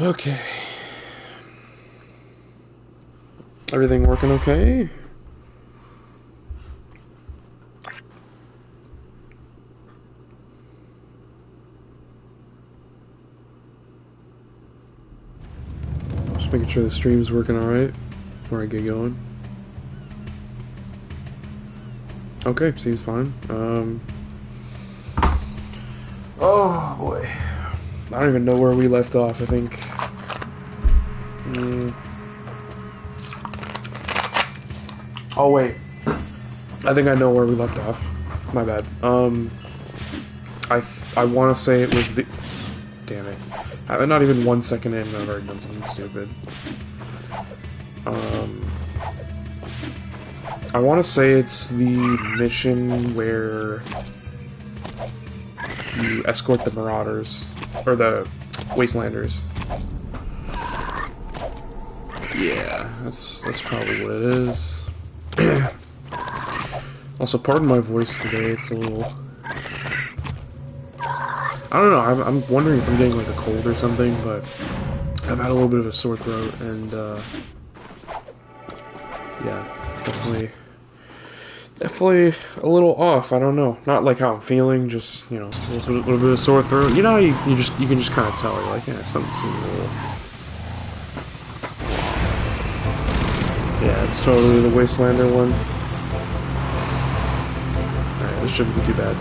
Okay. Everything working okay? Just making sure the stream's working alright before I get going. Okay, seems fine. Oh boy. I don't even know where we left off, I think. Oh wait. I think I know where we left off. My bad. I want to say it was the... Damn it. I'm not even 1 second in and I've already done something stupid. I want to say it's the mission where you escort the Marauders, or the Wastelanders. Yeah, that's probably what it is. Also, pardon my voice today, it's a little... I don't know, I'm wondering if I'm getting like a cold or something, but I've had a little bit of a sore throat, and yeah, definitely a little off, I don't know. Not like how I'm feeling, just, you know, a little bit of sore throat. You know how you can just kind of tell, you're like, yeah, something seems a little... Yeah, it's totally the Wastelander one. Alright, this shouldn't be too bad.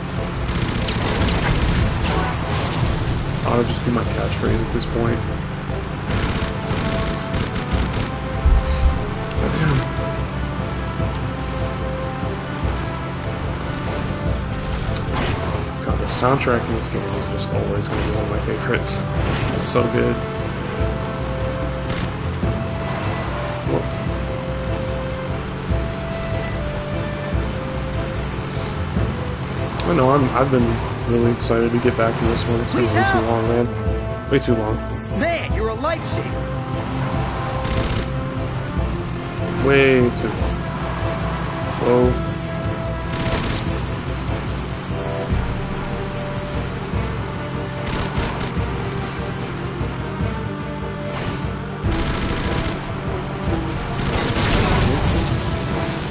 That'll just be my catchphrase at this point. God, the soundtrack in this game is just always going to be one of my favorites. It's so good. I know, I've been really excited to get back to this one. It's been way too long, man. Way too long. Man, you're a lifesaver. Way too long. Whoa.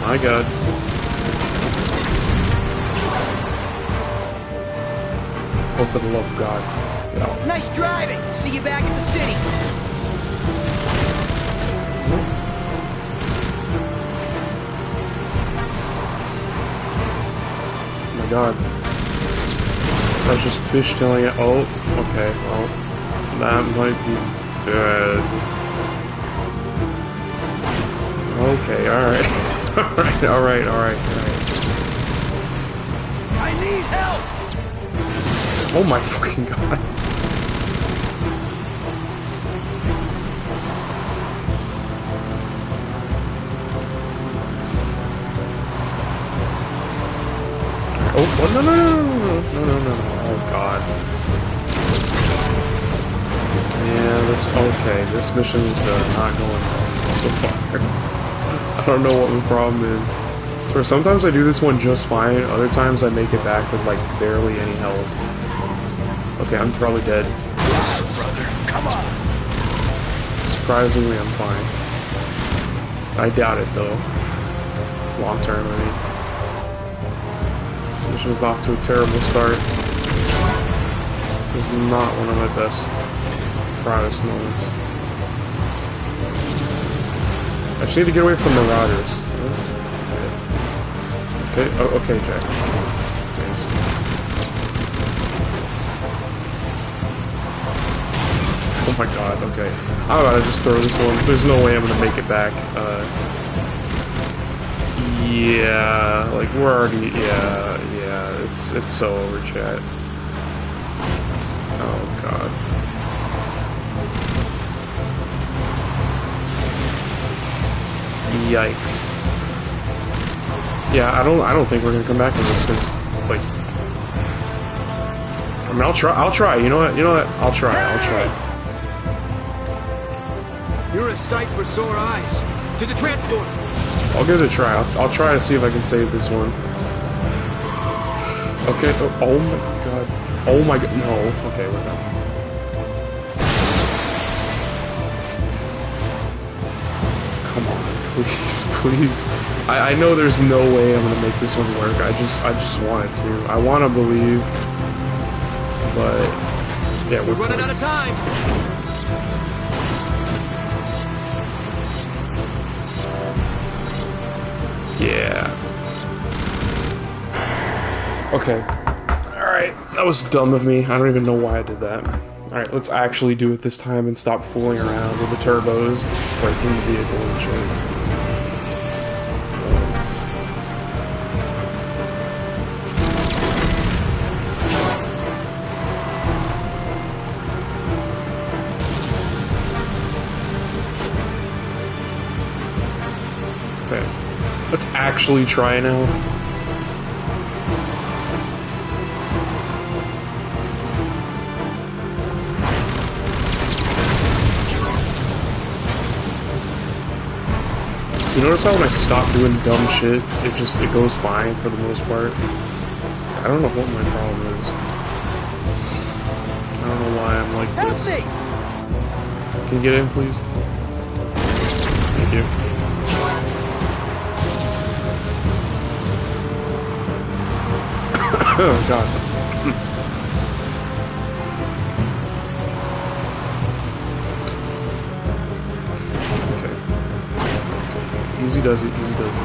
My God. Oh, for the love of God. Get out. Nice driving. See you back at the city. Oh my God. That's just fishtailing it. Oh, okay. Well, that might be good. Okay, alright. Alright. I need help. Oh my fucking God. Oh, no. Oh God. Yeah, this mission's not going well so far. I don't know what the problem is. So sometimes I do this one just fine, other times I make it back with like barely any health. Okay, I'm probably dead. Brother, come on. Surprisingly, I'm fine. I doubt it though. Long term, I mean. This mission is off to a terrible start. This is not one of my best, proudest moments. I just need to get away from Marauders. Okay, oh, okay, Jack. Thanks. Oh my God, okay. I'm about to just throw this one. There's no way I'm gonna make it back. Yeah, like we're already, yeah, it's so over, chat. Oh God. Yikes. Yeah, I don't think we're gonna come back to this because, like, I mean, I'll try. You know what? I'll try. You're a sight for sore eyes. To the transport. I'll give it a try. I'll try to see if I can save this one. Okay. Oh my God. Oh my God. No. Okay, we're done. please, please. I know there's no way I'm gonna make this one work. I just want it to. I want to believe, but yeah, We're running out of time. Yeah. Okay. Alright, that was dumb of me. I don't even know why I did that. Alright, let's actually do it this time and stop fooling around with the turbos, breaking the vehicle and shit. Okay, let's actually try now. So you notice how when I stop doing dumb shit, it goes fine for the most part? I don't know what my problem is. I don't know why I'm like this. Can you get in, please? Thank you. Oh god. Easy does it, easy does it.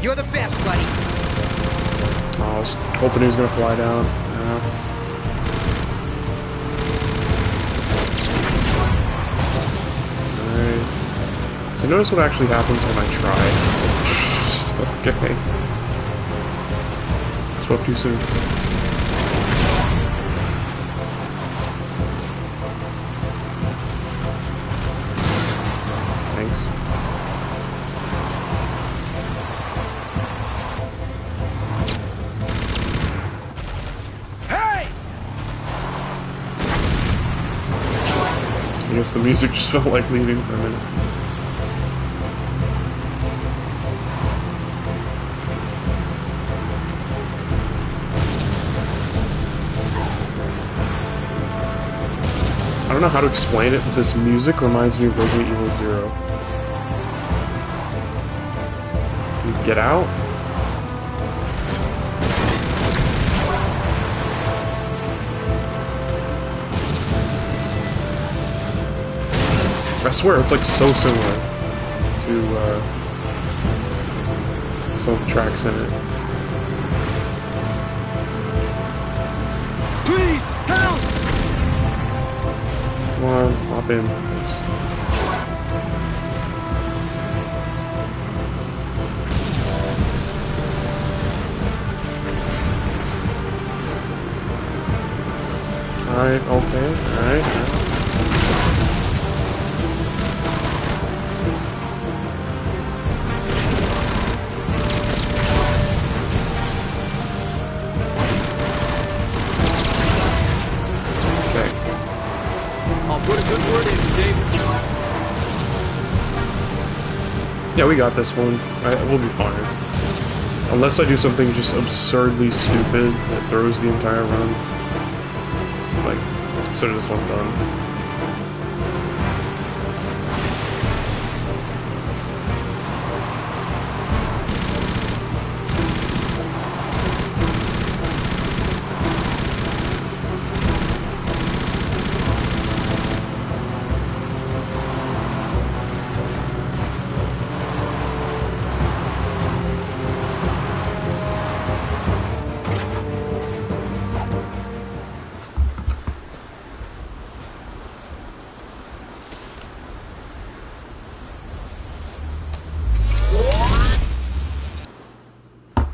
You're the best, buddy. Oh, I was hoping he was gonna fly down. Alright. So notice what actually happens when I try. Okay. Spoke too soon. Thanks. Hey! I guess the music just felt like leaving for a minute. I don't know how to explain it, but this music reminds me of Resident Evil 0. Can you get out? I swear, it's like so similar to some of the tracks in it. Please, help! Come on, hop in. Please. Alright, okay, alright. I'll put a good word in, Davis. Yeah, we got this one. We'll be fine. Unless I do something just absurdly stupid that throws the entire run. Like, consider this one done.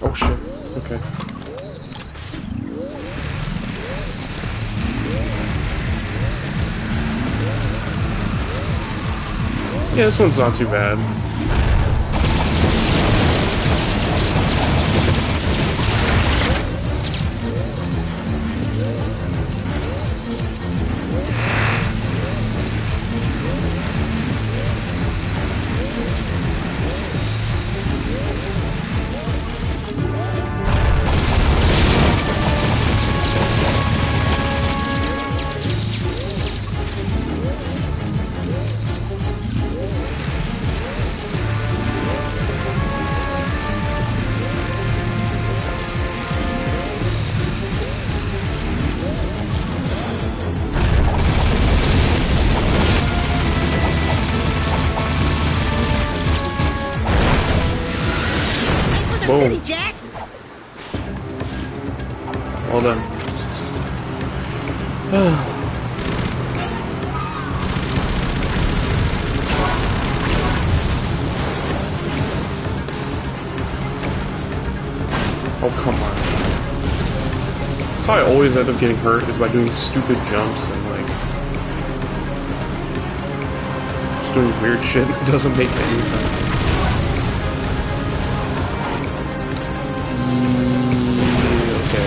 Oh shit, okay. Yeah, this one's not too bad. Boom. city, Jack. Well done. Oh, come on. That's how I always end up getting hurt, is by doing stupid jumps and, like, just doing weird shit that doesn't make any sense. Okay.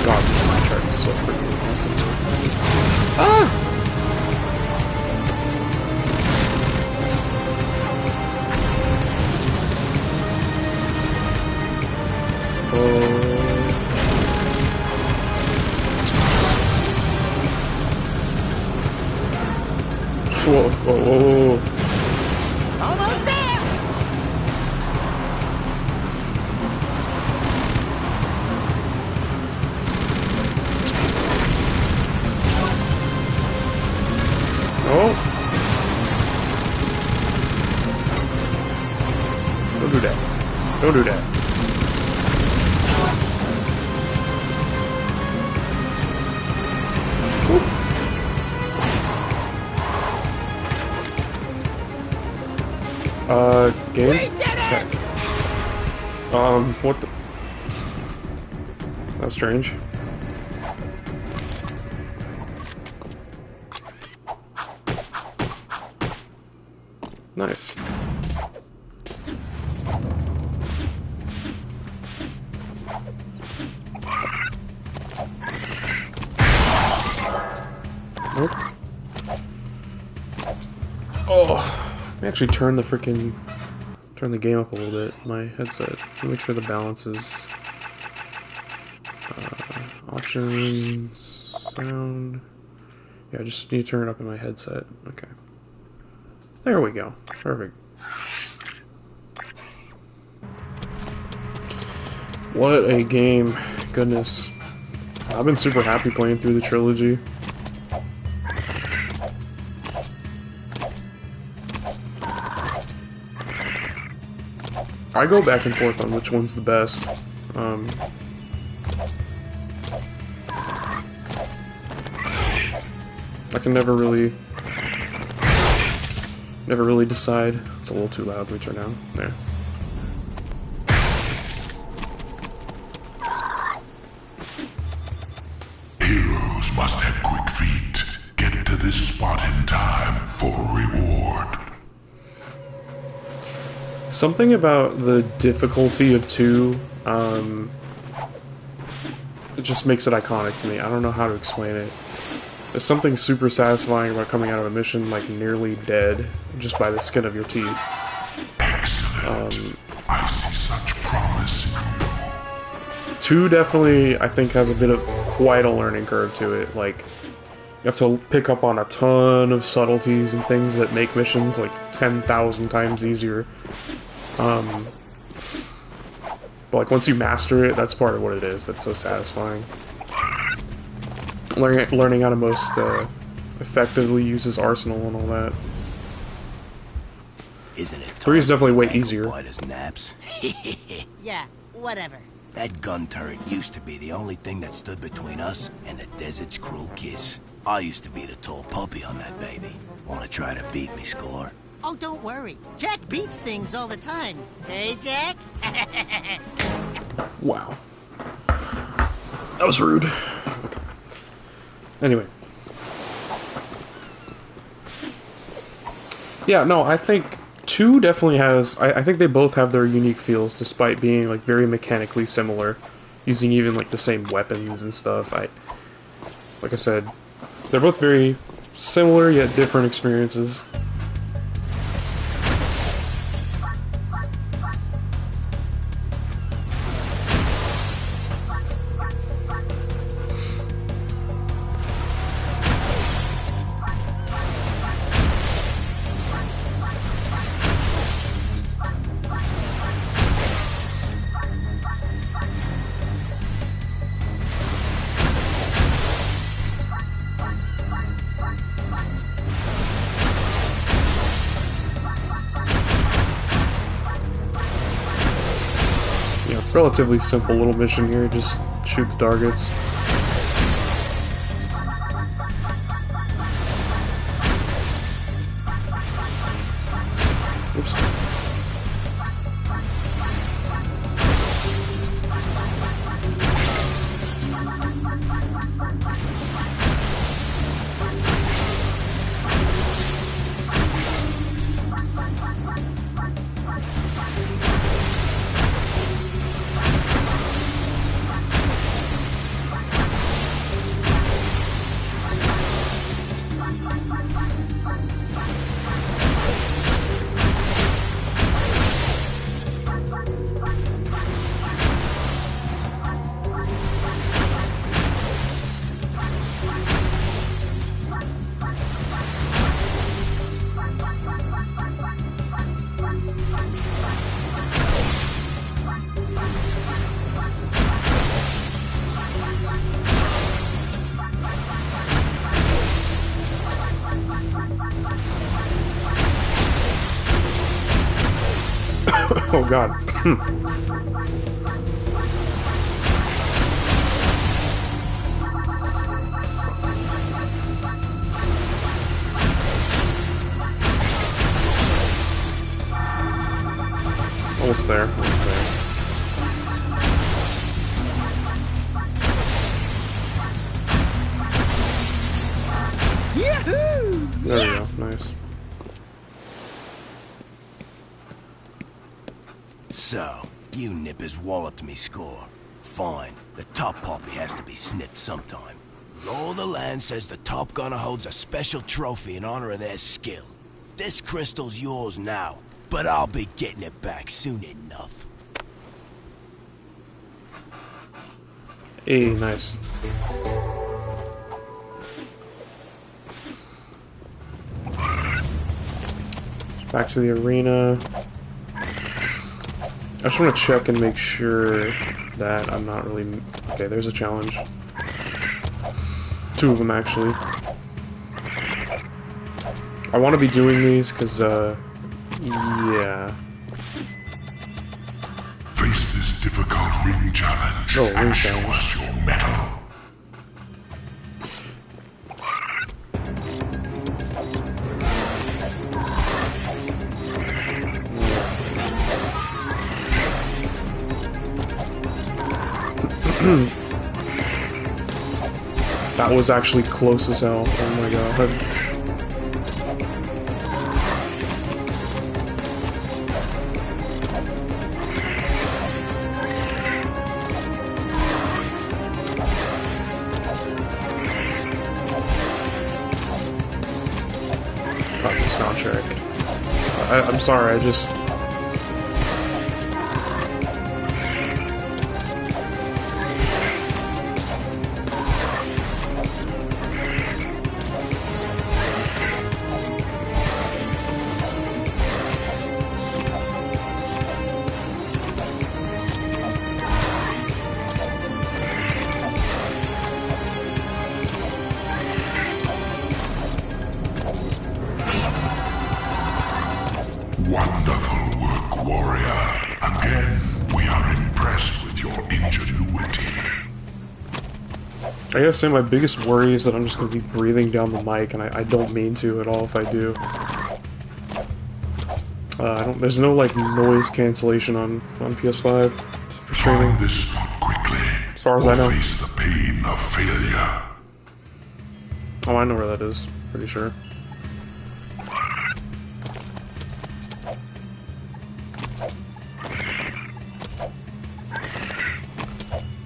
God, this soundtrack is so freaking awesome. Ah! Whoa, whoa, whoa, whoa. Almost there. Oh! Don't do that. Don't do that. Game? We did it! Okay. What the... That was strange. Nice. Nope. Oh, let me actually turn the game up a little bit. My headset. Make sure the balance is. Options, sound. Yeah, I just need to turn it up in my headset. Okay. There we go. Perfect. What a game. Goodness. I've been super happy playing through the trilogy. I go back and forth on which one's the best. I can never really decide. It's a little too loud. Let me turn down. There. Heroes must have quick feet. Get to this spot in time for a reward. Something about the difficulty of 2, it just makes it iconic to me. I don't know how to explain it. There's something super satisfying about coming out of a mission, like, nearly dead, just by the skin of your teeth. Excellent. I see such promise. 2 definitely, I think, has a bit of quite a learning curve to it. Like, you have to pick up on a ton of subtleties and things that make missions, like, 10,000 times easier. But, like, once you master it, that's part of what it is. That's so satisfying. Learning how to most effectively use his arsenal and all that. Isn't it? 3 is definitely way easier. Naps. Yeah, whatever. That gun turret used to be the only thing that stood between us and the desert's cruel kiss. I used to be the tall puppy on that baby. Wanna try to beat me, Score? Oh, don't worry. Jack beats things all the time. Hey, Jack? Wow. That was rude. Anyway. Yeah, no, I think 2 definitely has... I think they both have their unique feels, despite being, like, very mechanically similar. Using even, like, the same weapons and stuff. Like I said, they're both very similar, yet different experiences. Relatively simple little mission here, just shoot the targets. Oops. Oh god. Almost there, almost there. Yahoo! There we go, nice. So, you nippers walloped me score. Fine. The top poppy has to be snipped sometime. Law of the land says the top gunner holds a special trophy in honor of their skill. This crystal's yours now, but I'll be getting it back soon enough. Hey, nice. Back to the arena. I just want to check and make sure that I'm not really... Okay, there's a challenge. 2 of them, actually. I want to be doing these because, yeah. Face this difficult ring challenge Oh, ring and show challenge. us your mettle. That was actually close as hell. Oh my god. God, the soundtrack. I'm sorry, I just... Wonderful work, warrior. Again, we are impressed with your ingenuity. I gotta say, my biggest worry is that I'm just gonna be breathing down the mic, and I don't mean to at all if I do. There's no, like, noise cancellation on PS5 for streaming, Find this spot quickly, as far as I or know. face the pain of failure. Oh, I know where that is, pretty sure.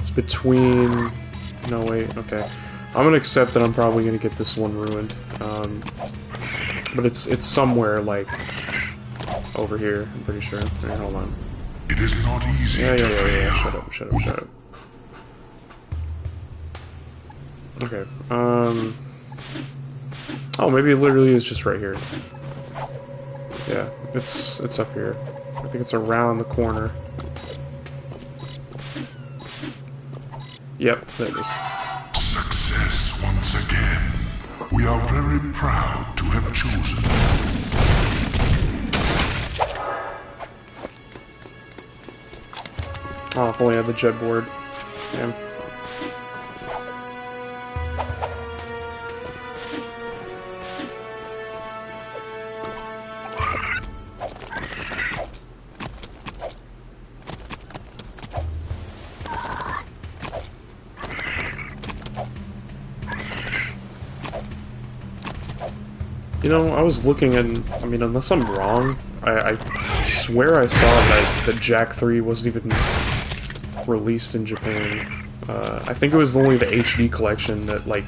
It's between... No, wait, okay. I'm gonna accept that I'm probably gonna get this one ruined. But it's somewhere, like, over here, I'm pretty sure. Alright, hold on. It is not easy Yeah, to yeah, yeah, fail. yeah, shut up, shut up, shut up. Okay, oh, maybe it literally is just right here. Yeah, it's up here. I think it's around the corner. Yep, there it is. Success once again. We are very proud to have chosen. Oh, if only I had the jet board. Damn. You know, I was looking and, I mean, unless I'm wrong, I swear I saw that Jak 3 wasn't even released in Japan. I think it was only the HD collection that, like,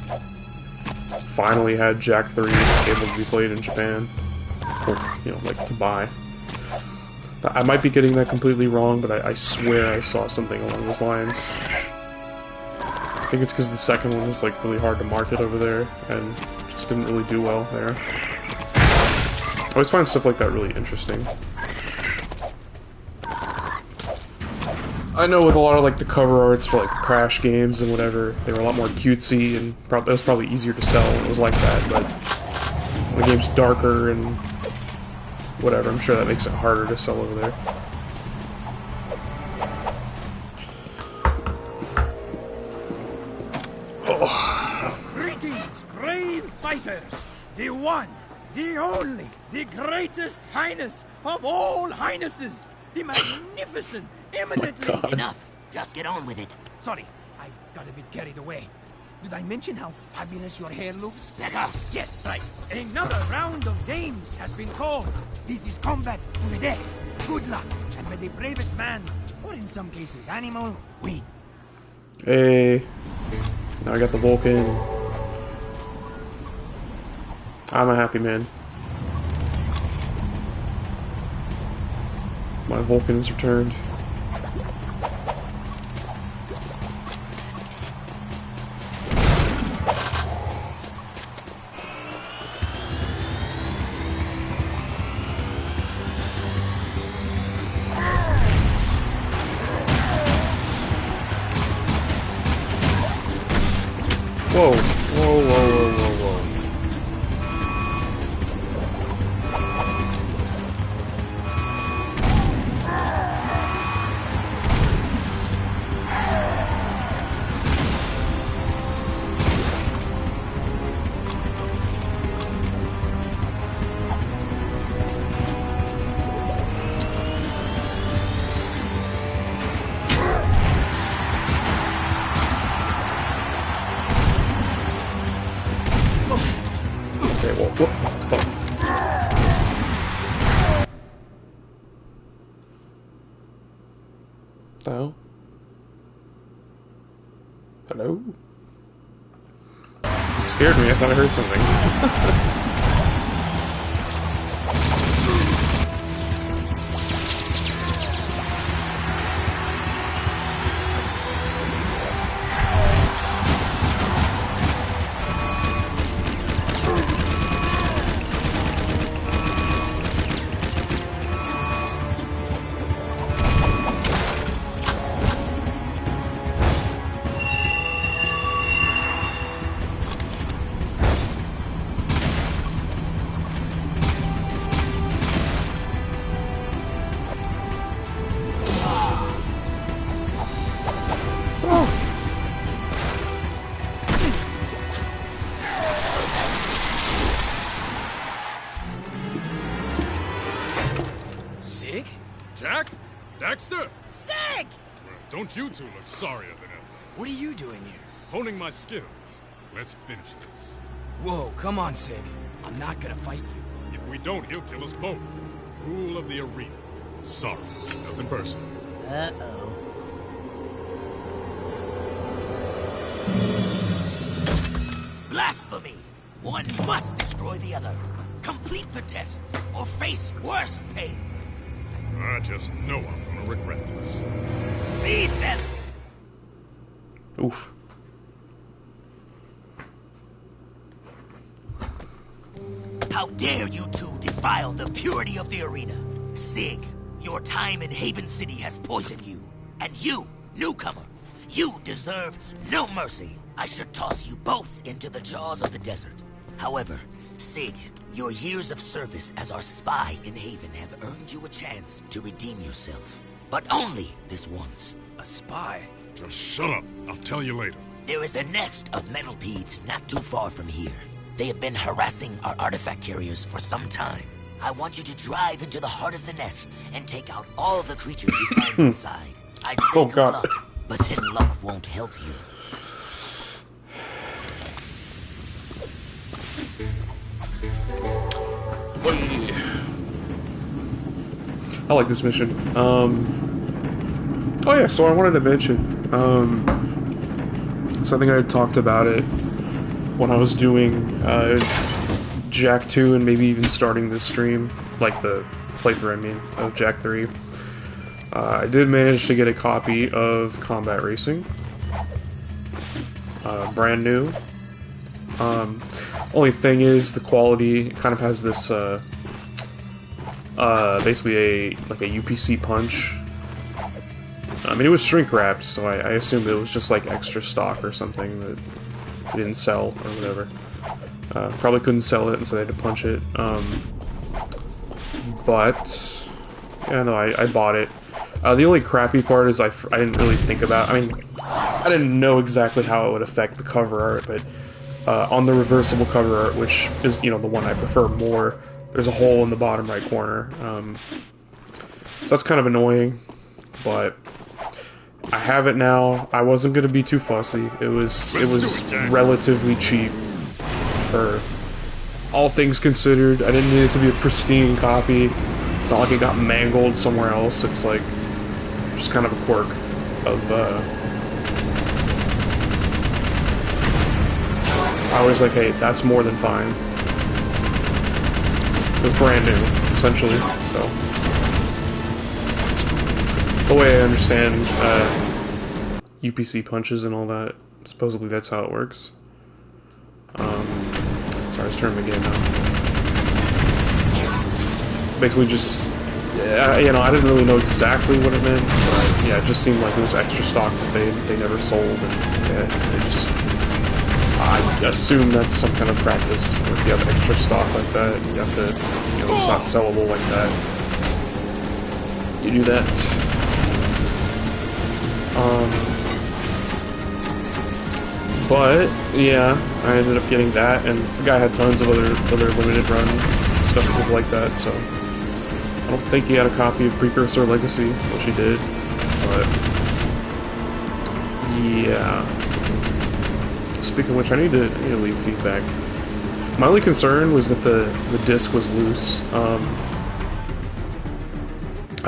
finally had Jak 3 able to be played in Japan. Or, you know, like, to buy. I might be getting that completely wrong, but I swear I saw something along those lines. I think it's because the second one was, like, really hard to market over there, and just didn't really do well there. I always find stuff like that really interesting. I know with a lot of like the cover arts for like the Crash games and whatever, they were a lot more cutesy and it was probably easier to sell when it was like that, but when the game's darker and whatever, I'm sure that makes it harder to sell over there. Oh. Greetings, brave fighters! The one, the only, the greatest highness of all highnesses! The magnificent, eminently... God. Enough. Just get on with it. Sorry, I got a bit carried away. Did I mention how fabulous your hair looks? Becca! Yes, right. Another round of games has been called. This is combat to the death. Good luck, and may the bravest man, or in some cases animal, win. Hey, now I got the Vulcan. I'm a happy man. My Vulcan is returned. Whoa, whoa, whoa, whoa, whoa, whoa. Okay, well, what the fuck? The hell? Hello? It scared me, I thought I heard something. Sig? Jak? Dexter? Sig! Don't you two look sorrier than ever. What are you doing here? Honing my skills. Let's finish this. Whoa, come on, Sig. I'm not gonna fight you. If we don't, he'll kill us both. Rule of the arena. Sorry, nothing personal. Uh-oh. Blasphemy! One must destroy the other. Complete the test, or face worse pain. I just know I'm gonna regret this. Seize them! Oof. How dare you two defile the purity of the arena? Sig, your time in Haven City has poisoned you. And you, newcomer, you deserve no mercy. I should toss you both into the jaws of the desert. However, Sig, your years of service as our spy in Haven have earned you a chance to redeem yourself. but only this once. A spy? Just shut up. I'll tell you later. There is a nest of metalpedes not too far from here. They have been harassing our artifact carriers for some time. I want you to drive into the heart of the nest and take out all the creatures you find inside. I'd say good luck, but then luck won't help you. I like this mission. Oh yeah, so I wanted to mention, so I think I had talked about it when I was doing Jak 2 and maybe even starting this stream, like the playthrough, I mean, of Jak 3. I did manage to get a copy of Combat Racing. Brand new. Only thing is, the quality kind of has this, basically like a UPC punch. I mean, it was shrink wrapped, so I assumed it was just like extra stock or something that they didn't sell or whatever. Probably couldn't sell it, and so they had to punch it. But yeah, no, I bought it. The only crappy part is I didn't really think about. I mean, I didn't know exactly how it would affect the cover art, but on the reversible cover art, which is, you know, the one I prefer more, there's a hole in the bottom right corner. So that's kind of annoying, but I have it now. I wasn't gonna be too fussy. It was relatively cheap for all things considered. I didn't need it to be a pristine copy. It's not like it got mangled somewhere else. It's like just kind of a quirk of I was like, hey, that's more than fine. It was brand new, essentially, so. The way I understand UPC punches and all that, supposedly that's how it works. Sorry, let's turn them again now. Basically just, you know, I didn't really know exactly what it meant, but yeah, it just seemed like it was extra stock that they never sold, and yeah, they just, I assume that's some kind of practice. If you have extra stock like that, you have to, you know, it's not sellable like that. You do that. But yeah, I ended up getting that, and the guy had tons of other limited run stuff that was like that. So I don't think he had a copy of Precursor Legacy, which he did. But yeah. Speaking of which, I need to leave feedback. My only concern was that the disc was loose. I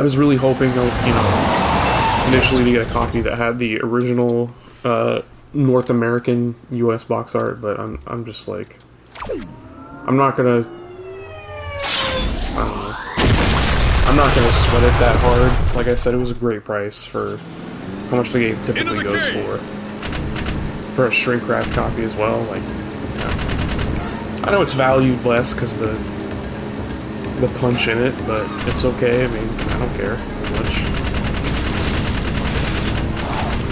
was really hoping, you know, initially to get a copy that had the original North American US box art, but I'm just like, I'm not gonna, I don't know, I'm not gonna sweat it that hard. Like I said, it was a great price for how much the game typically goes for a shrink wrap copy as well. Like, yeah. I know it's valued less because the punch in it, but it's okay. I mean, I don't care too much.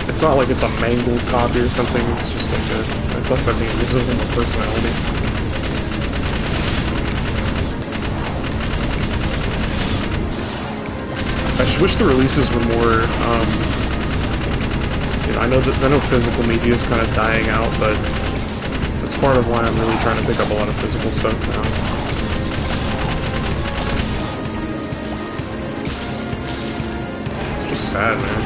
It's not like it's a mangled copy or something. It's just like plus I think it gives them a personality. I just wish the releases were more. You know, I know physical media is kind of dying out, but that's part of why I'm really trying to pick up a lot of physical stuff now. Just sad, man.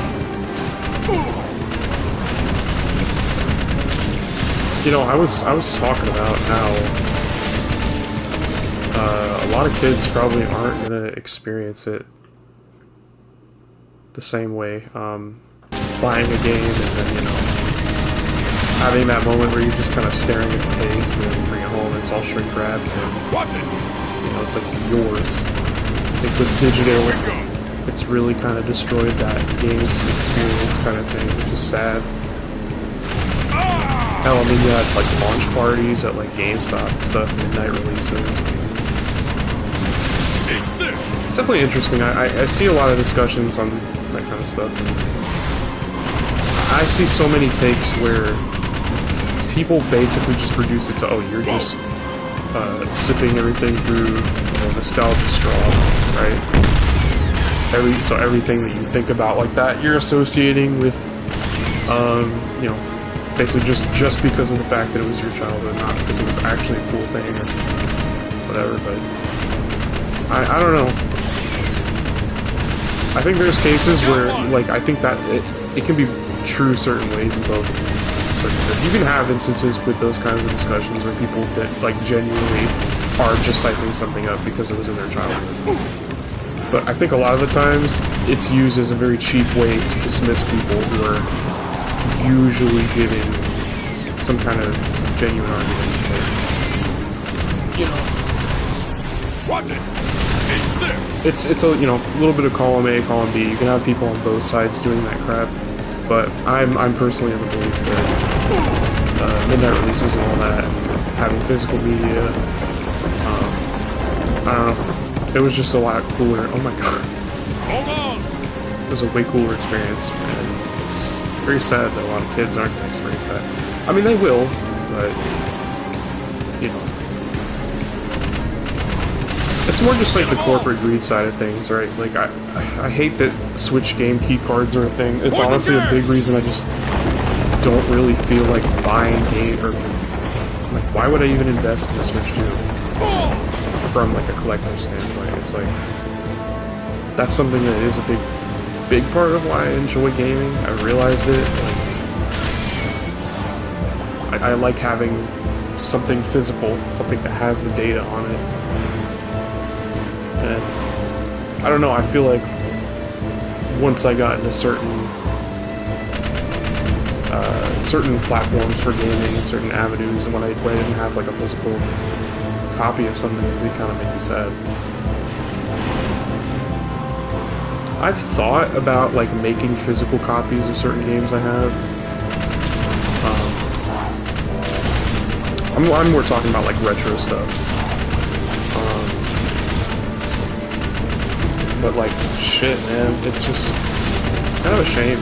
You know, I was talking about how a lot of kids probably aren't gonna experience it the same way. Buying a game and then, you know, having that moment where you're just kind of staring at the case and then you bring it home and it's all shrink wrapped and, you know, it's like yours. I think with digital, it's really kind of destroyed that game's experience kind of thing, which is sad. Hell, I mean, you had like launch parties at like GameStop and stuff, midnight releases. It's definitely interesting. I see a lot of discussions on that kind of stuff. I see so many takes where people basically just reduce it to, oh, you're just sipping everything through, you know, nostalgia straw, right? everything that you think about like that, you're associating with, you know, basically just because of the fact that it was your childhood, not because it was actually a cool thing or whatever. But I don't know. I think there's cases where, like, I think that it can be true certain ways in both. You can have instances with those kinds of discussions where people that, like, genuinely are just hyping something up because it was in their childhood. But I think a lot of the times it's used as a very cheap way to dismiss people who are usually giving some kind of genuine argument. You know, watch it. It's a, you know, a little bit of column A, column B. You can have people on both sides doing that crap. But I'm personally in the belief that midnight releases and all that, having physical media, I don't know, it was just a lot cooler. Oh my god. Hold on. It was a way cooler experience, and it's very sad that a lot of kids aren't going to experience that. I mean, they will, but, you know. It's more just like the corporate greed side of things, right? Like, I hate that Switch game key cards are a thing. It's honestly a big reason I just don't really feel like buying game, or like, why would I even invest in the Switch 2? From like a collector's standpoint, it's like, that's something that is a big part of why I enjoy gaming. I realized it. Like, I like having something physical, something that has the data on it. And I don't know, I feel like once I got into certain platforms for gaming and certain avenues, and when I didn't have like a physical copy of something, it kind of made me sad. I've thought about like making physical copies of certain games I have. I'm more talking about like retro stuff. But like, shit, man, it's just kind of a shame.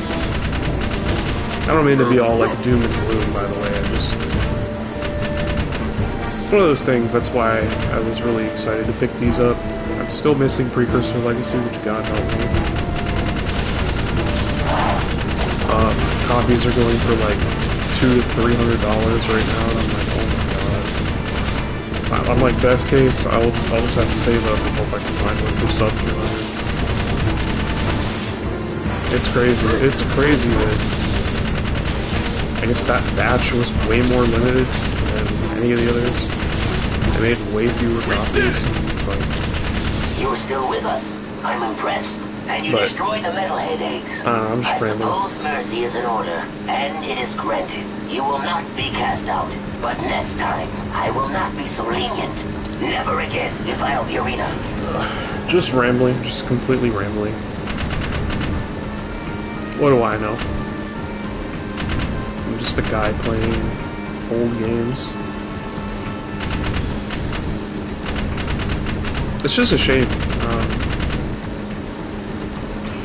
I don't mean to be all like doom and gloom, by the way. It's one of those things. That's why I was really excited to pick these up. I'm still missing Precursor Legacy, which God help me. Copies are going for like $200 to $300 right now, and I'm like, oh my god. I'm like, best case, I'll just have to save up and hope I can find one for sub 200. It's crazy. It's crazy that I guess that batch was way more limited than any of the others. They made way fewer copies. It's like, You're still with us. I'm impressed. And you destroyed the metalhead eggs. I'm just rambling. I suppose mercy is in order, and it is granted. You will not be cast out. But next time, I will not be so lenient. Never again defile the arena. Just rambling. Just completely rambling. What do I know? I'm just a guy playing old games. It's just a shame.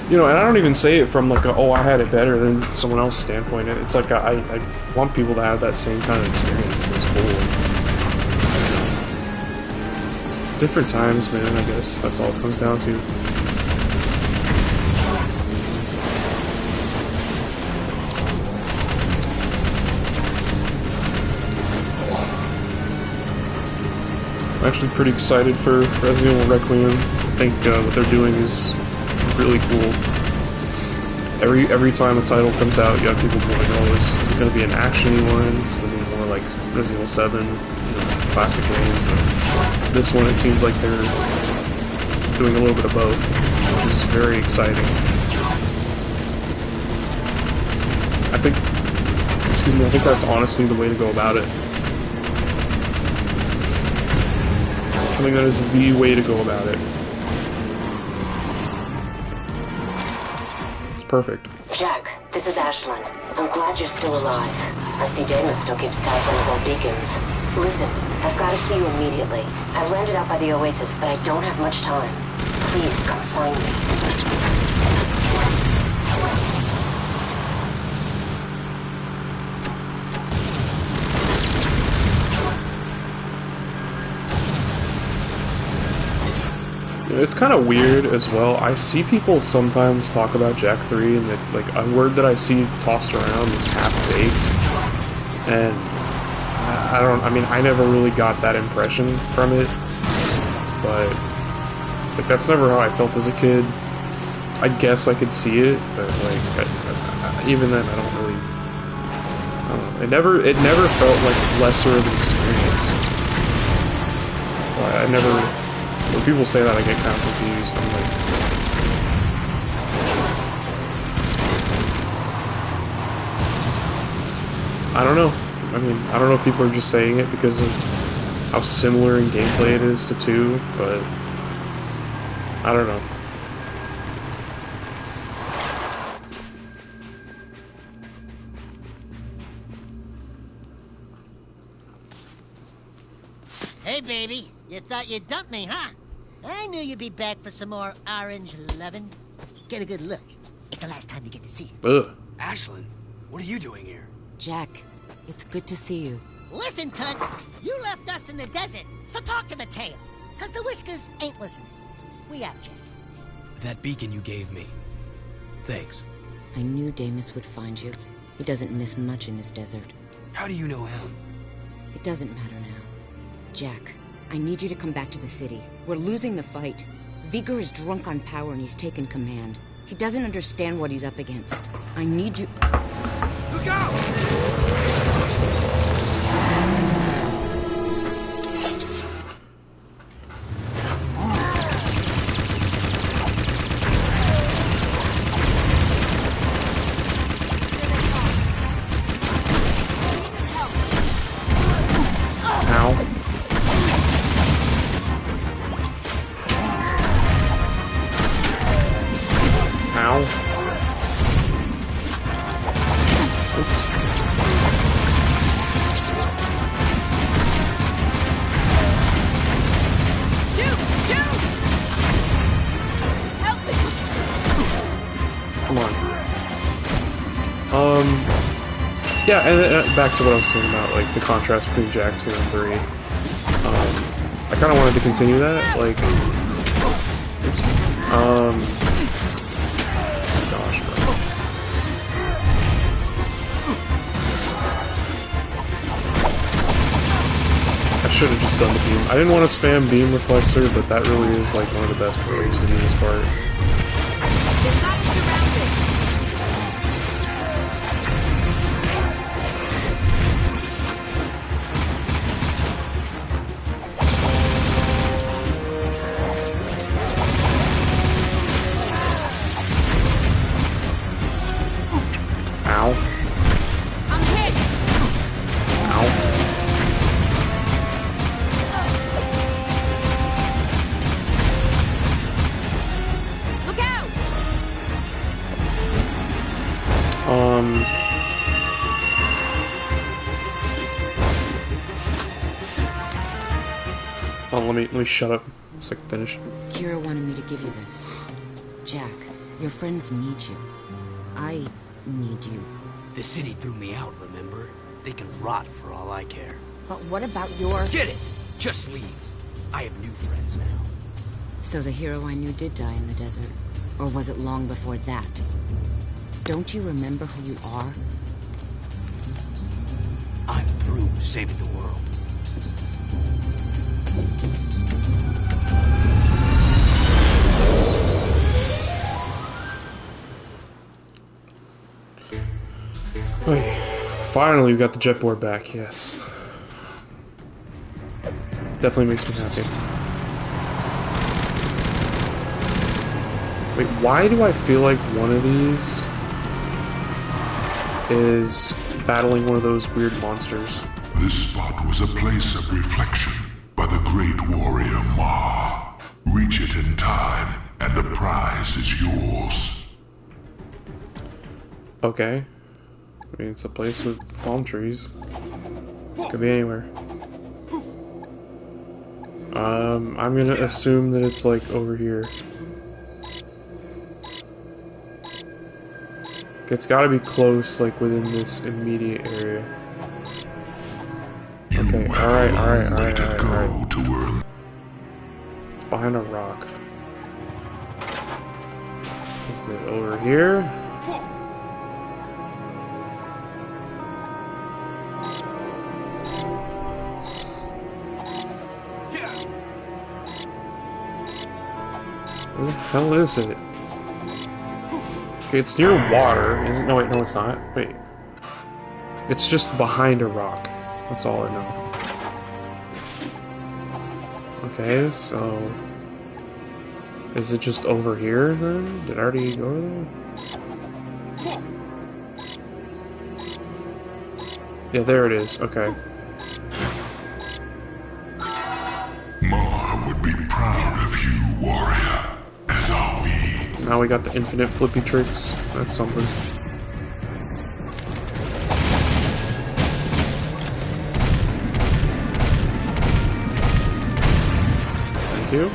You know, and I don't even say it from like a, oh, I had it better than someone else's standpoint. It's like I want people to have that same kind of experience. It's cool. Different times, man, I guess. That's all it comes down to. I'm actually pretty excited for Resident Evil Requiem. I think what they're doing is really cool. Every time a title comes out, you have people going, oh, is it going to be an action-y one? Is it going to be more like Resident Evil 7, you know, classic games? And this one, it seems like they're doing a little bit of both, which is very exciting. I think that's honestly the way to go about it. I think that is the way to go about it. It's perfect. Jack, this is Ashlyn. I'm glad you're still alive. I see Damus still keeps tabs on his old beacons. Listen, I've got to see you immediately. I've landed out by the Oasis, but I don't have much time. Please come find me. it's kind of weird as well. I see people sometimes talk about Jak 3 and that, like, a word that I see tossed around is half-baked. And I mean, I never really got that impression from it. But, like, that's never how I felt as a kid. I guess I could see it, but, like, even then, I don't know. It never felt like lesser of an experience. So I never, when people say that, I get kind of confused. I'm like, I don't know. I mean, I don't know if people are just saying it because of how similar in gameplay it is to 2, but I don't know. Hey, baby. You thought you'd dump me, huh? I knew you'd be back for some more orange lovin'. Get a good look. It's the last time you get to see it. Ugh. Ashlyn, what are you doing here? Jak, it's good to see you. Listen, Toots. You left us in the desert, so talk to the tail. Cause the whiskers ain't listening. We out, Jak. That beacon you gave me. Thanks. I knew Damus would find you. He doesn't miss much in this desert. How do you know him? It doesn't matter now. Jak, I need you to come back to the city. We're losing the fight. Vigor is drunk on power and he's taken command. He doesn't understand what he's up against. I need you... Look out! Yeah, and back to what I was saying about, like, the contrast between Jak 2 and 3. I kind of wanted to continue that, like... Oops. Gosh, bro. I should have just done the beam. I didn't want to spam beam reflexor, but that really is, like, one of the best ways to do this part. Oh, let me shut up so I can finish. Kira wanted me to give you this. Jak, your friends need you. I need you. The city threw me out, remember? They can rot for all I care. But what about your... Get it! Just leave. I have new friends now. So the hero I knew did die in the desert? Or was it long before that? Don't you remember who you are? I'm through saving the world. Wait, finally we got the jetboard back, yes. Definitely makes me happy. Wait, why do I feel like one of these is battling one of those weird monsters? This spot was a place of reflection by the great warrior Ma. Reach it in time, and the prize is yours. Okay. I mean, it's a place with palm trees. Could be anywhere. I'm gonna assume that it's like over here. It's gotta be close, like within this immediate area. Okay, alright. It's behind a rock. Is it over here? Where the hell is it? Okay, it's near water. Is it? No, wait, no, it's not. Wait. It's just behind a rock. That's all I know. Okay, so... Is it just over here, then? Did I already go there? Yeah, there it is. Okay. Ma would be proud of you, warrior. As are we. Now we got the infinite flippy tricks. That's something. Thank you.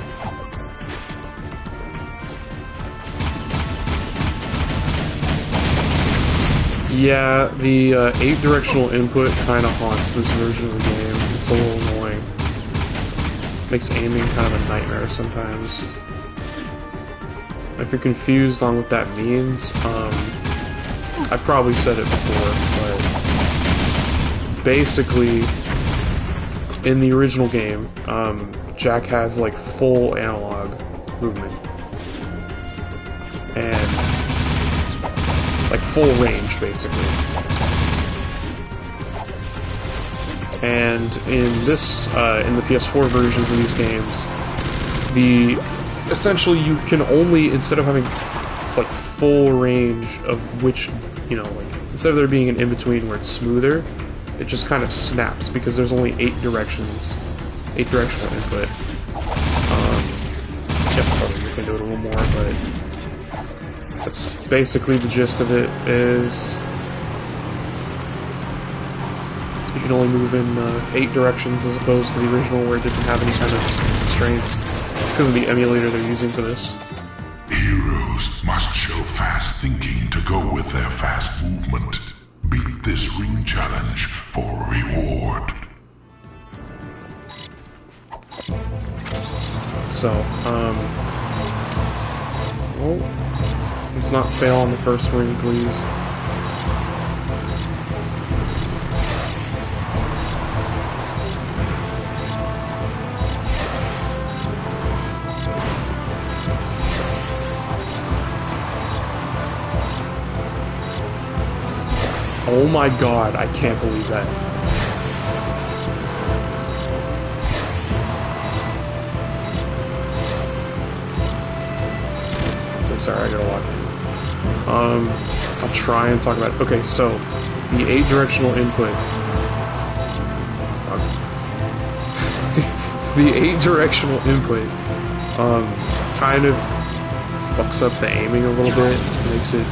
Yeah, the 8-directional input kind of haunts this version of the game. It's a little annoying. Makes aiming kind of a nightmare sometimes. If you're confused on what that means, I probably said it before, but basically, in the original game, Jak has like full analog movement. And like full range, basically. And in this, in the PS4 versions of these games, essentially you can only, instead of having like full range of which, you know, like instead of there being an in-between where it's smoother, it just kind of snaps because there's only 8 directional input. Yeah, probably you can do it a little more, but that's basically the gist of it. Is you can only move in 8 directions as opposed to the original where it didn't have any kind of constraints. It's because of the emulator they're using for this. Heroes must show fast thinking to go with their fast movement. Beat this ring challenge for reward. So, well, let's not fail on the first ring, please. Oh my god, I can't believe that. Okay, sorry, I gotta log in. I'll try and talk about it. Okay, so, the 8-directional input. The 8-directional input, kind of fucks up the aiming a little bit. Makes it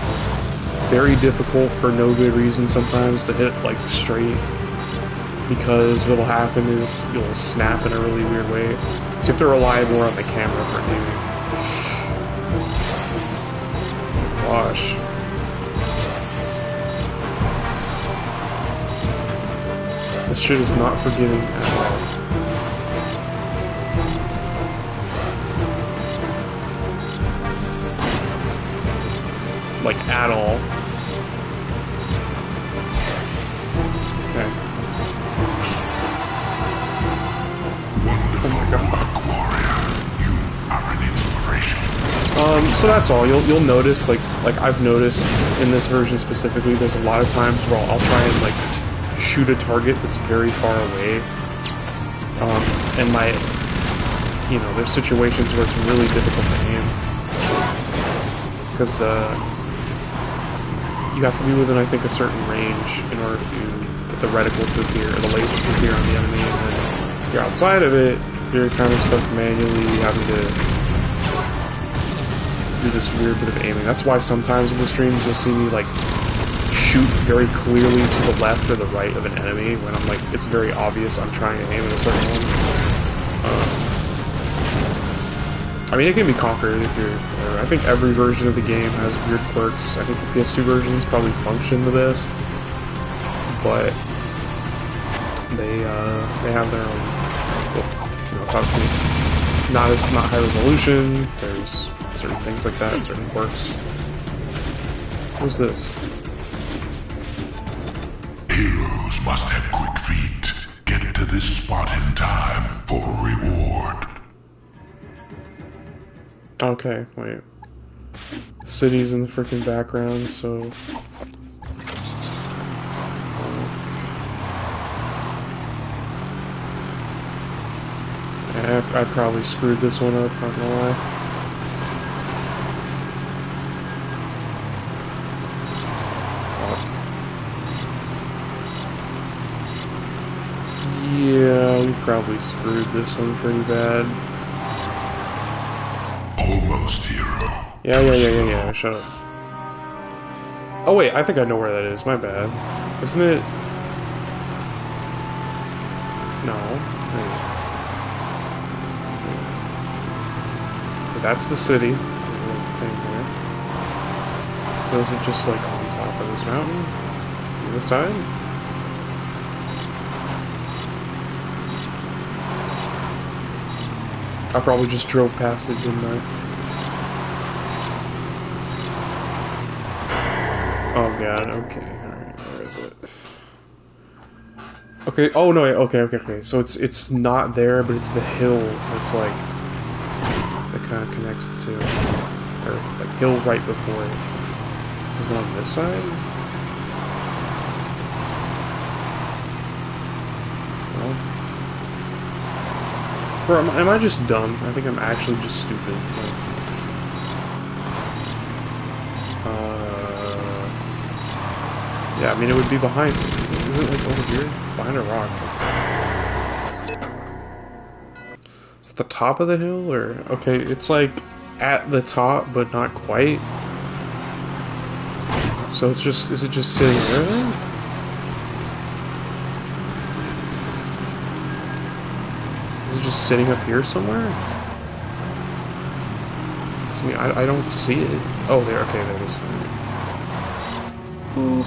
very difficult for no good reason sometimes to hit like straight, because what'll happen is you'll snap in a really weird way. So you have to rely more on the camera for aiming. Gosh. This shit is not forgiving at all. Like, at all. Okay. Wonderful work, warrior. You are an inspiration. So that's all. You'll notice, like I've noticed in this version specifically, there's a lot of times where I'll try and like shoot a target that's very far away. And there's situations where it's really difficult to aim. Because, you have to be within, I think, a certain range in order to get the reticle to appear, or the laser to appear on the enemy, and then if you're outside of it, you're kind of stuck manually having to do this weird bit of aiming. That's why sometimes in the streams you'll see me, like, shoot very clearly to the left or the right of an enemy, when I'm like, it's very obvious I'm trying to aim at a certain one. I mean, it can be conquered if you're... I think every version of the game has weird quirks. I think the PS2 versions probably function the best, but they have their own... Well, it's obviously not high resolution. There's certain things like that, certain quirks. What's this? Heroes must have quick feet. Get to this spot in time for a reward. Okay, wait. The city's in the freaking background, so... I probably screwed this one up, not gonna lie. Yeah, we probably screwed this one pretty bad. Almost, hero. Yeah, shut up. Oh wait, I think I know where that is, my bad. Isn't it? No. Wait. That's the city. So is it just like on top of this mountain? The other side? I probably just drove past it, didn't I? Oh god, okay, alright, where is it? Okay, oh no, okay. So it's not there, but it's the hill that's like that kind of connects the two. Or like hill right before it. So is it on this side? No. Or am I just dumb? I think I'm actually just stupid. Like, yeah, I mean it would be behind. Is it like over here? It's behind a rock. Is it the top of the hill or okay? It's like at the top, but not quite. So it's just is it just sitting there then? Is it just sitting up here somewhere? I mean, I don't see it. Oh, there. Okay, there it is. Ooh.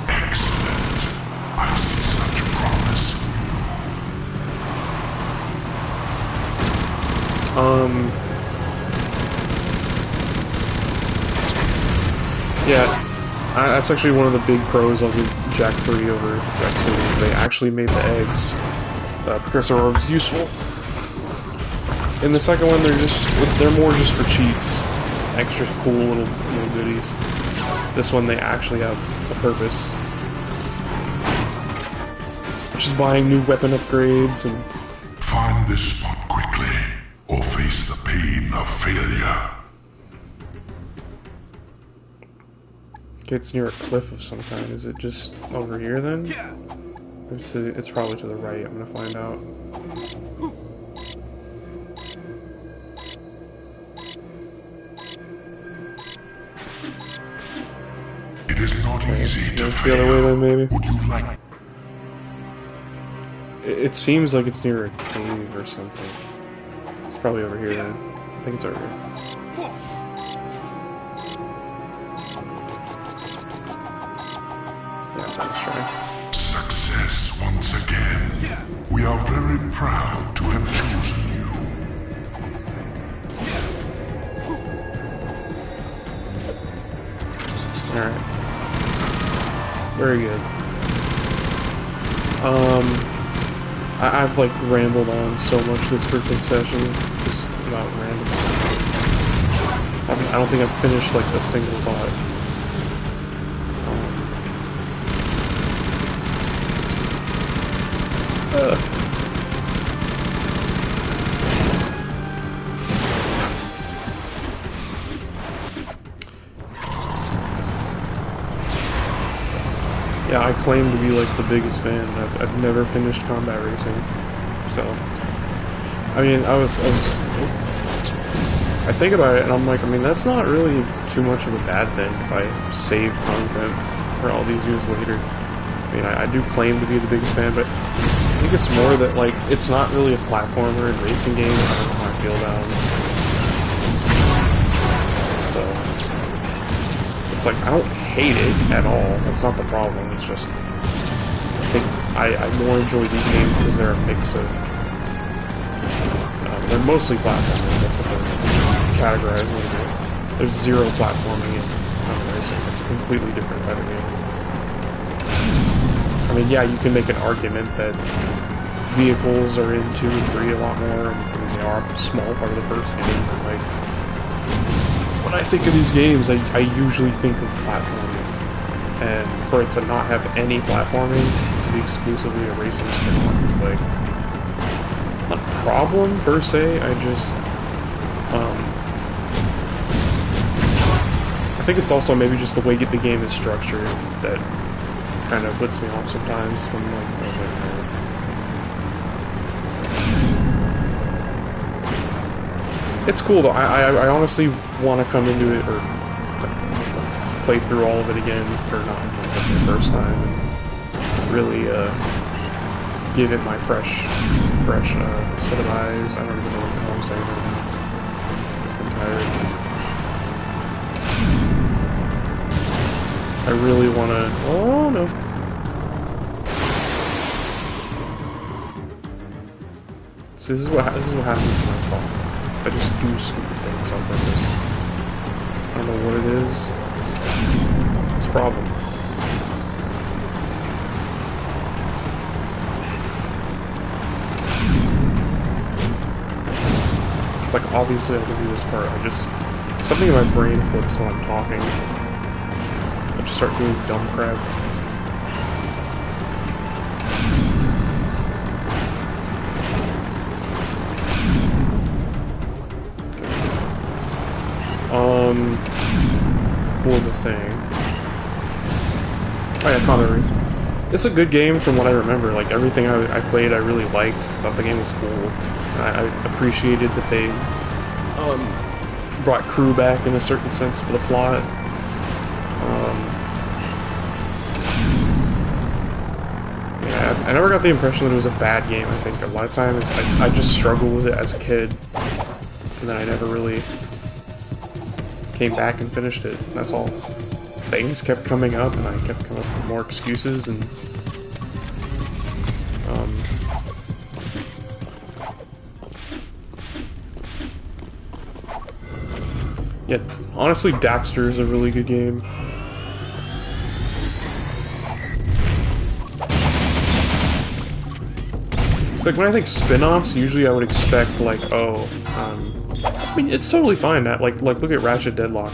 Excellent. I see such promise. Yeah, that's actually one of the big pros of Jak 3 over Jak Series. They actually made the eggs. Precursor orbs useful. In the second one, they're more just for cheats, extra cool little goodies. This one, they actually have a purpose, which is buying new weapon upgrades and. Find this spot quickly, or face the pain of failure. Okay, it's near a cliff of some kind. Is it just over here then? It's probably to the right. I'm gonna find out. It is not easy to It's fail. the other way then, maybe. Would you like? It seems like it's near a cave or something. It's probably over here then. I think it's over here. Yeah, let's try. Success once again. We are very proud to have chosen you. Alright. Very good. I've like rambled on so much this freaking session, just about random stuff. I don't think I've finished like a single thought. Yeah, I claim to be like the biggest fan. I've never finished combat racing, so I mean, I think about it and I'm like, I mean, that's not really too much of a bad thing if I save content for all these years later. I mean, I do claim to be the biggest fan, but I think it's more that like it's not really a platformer in racing games. I don't know how I feel about them. So it's like I don't hate it at all. That's not the problem. It's just I think I more enjoy these games because they're a mix of they're mostly platformers. That's what they're categorized as. There's zero platforming in racing. It's a completely different type of game. I mean, yeah, you can make an argument that vehicles are in 2 and 3 a lot more, and I mean, they are a small part of the first game, but like, when I think of these games, I usually think of platforming, and for it to not have any platforming, to be exclusively a racing spin-off is like, not a problem per se, I just, I think it's also maybe just the way the game is structured that kind of puts me off sometimes from like, it's cool though. I honestly want to come into it or play through all of it again, or not for the first time, and really give it my fresh set of eyes. I don't even know what the hell I'm saying right now. I'm tired. I really want to. Oh no. See, this is what happens when I talk. I just do stupid things on purpose. I don't know what it is. It's a problem. It's like obviously I can do this part. I just something in my brain flips when I'm talking. I just start doing dumb crap. What was I saying? Oh yeah, Combat Racing. It's a good game from what I remember. Like, everything I played I really liked. Thought the game was cool. I appreciated that they brought crew back in a certain sense for the plot. Yeah, I never got the impression that it was a bad game. I think a lot of times I just struggled with it as a kid, and then I never really came back and finished it. That's all. Things kept coming up, and I kept coming up with more excuses, and yeah, honestly, Daxter is a really good game. It's like when I think spin-offs, usually I would expect like, oh, I mean, it's totally fine. Like look at Ratchet Deadlock.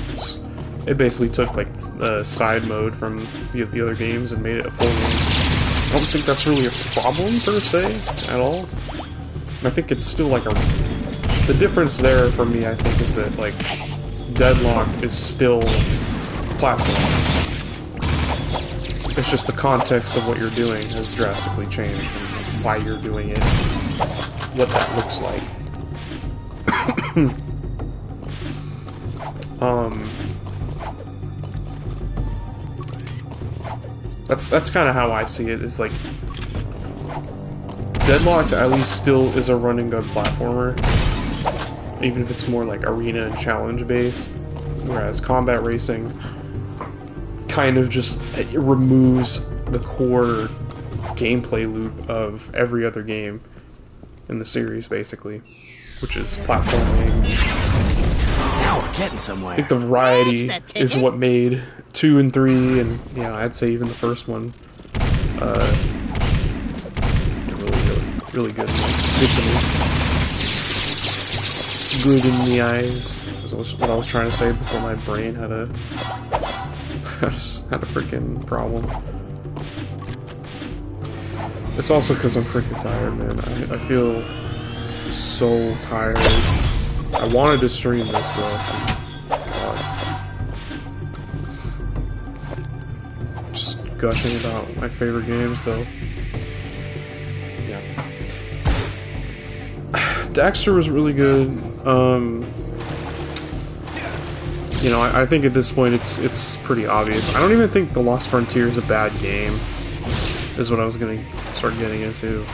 It basically took like the side mode from the other games and made it a full game. I don't think that's really a problem per se at all. I think it's still like the difference there for me, I think, is that like Deadlock is still platform. It's just the context of what you're doing has drastically changed, and why you're doing it, what that looks like. That's kind of how I see it. Is like Deadlocked at least still is a run and gun platformer, even if it's more like arena and challenge based, whereas Combat Racing kind of just removes the core gameplay loop of every other game in the series, basically, which is platforming. Now we're getting somewhere. I think the variety is what made 2 and 3, and yeah, I'd say even the first one, really good. Good to me. Good in the eyes. Was what I was trying to say before my brain had a freaking problem. It's also because I'm freaking tired, man. I feel so tired. I wanted to stream this though. Just gushing about my favorite games though. Yeah. Daxter was really good. You know, I think at this point it's pretty obvious. I don't even think The Lost Frontier is a bad game, is what I was gonna start getting into.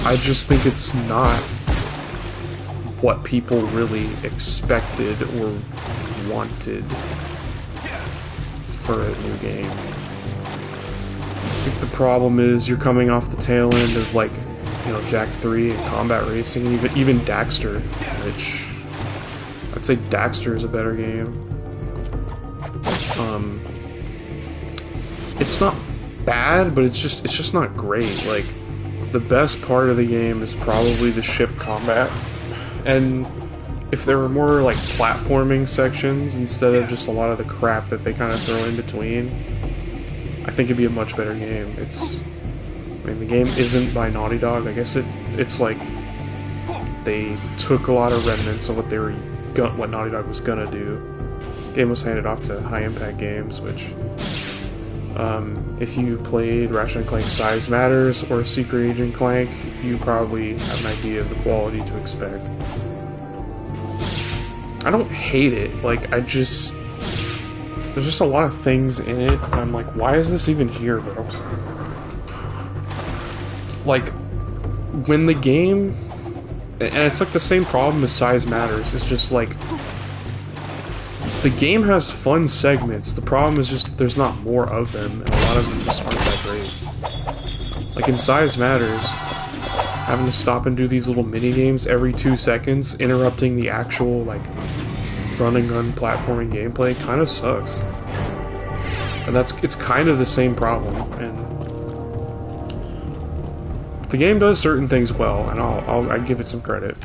I just think it's not what people really expected or wanted for a new game. I think the problem is you're coming off the tail end of, like, you know, Jak 3 and Combat Racing, and even Daxter, which I'd say Daxter is a better game. It's not bad, but it's just not great. Like, the best part of the game is probably the ship combat, and if there were more like platforming sections instead of just a lot of the crap that they kind of throw in between, I think it'd be a much better game. I mean, the game isn't by Naughty Dog. I guess it's like they took a lot of remnants of what Naughty Dog was gonna do. The game was handed off to High Impact Games, which, if you played Ratchet & Clank Size Matters or Secret Agent Clank, you probably have an idea of the quality to expect. I don't hate it. Like, there's just a lot of things in it, and I'm like, why is this even here, bro? Like, when the game, and it's like the same problem as Size Matters, it's just like, the game has fun segments, the problem is just that there's not more of them, and a lot of them just aren't that great. Like in Size Matters, having to stop and do these little mini-games every 2 seconds, interrupting the actual, like, run-and-gun platforming gameplay kind of sucks. And it's kind of the same problem, and the game does certain things well, and I'd give it some credit.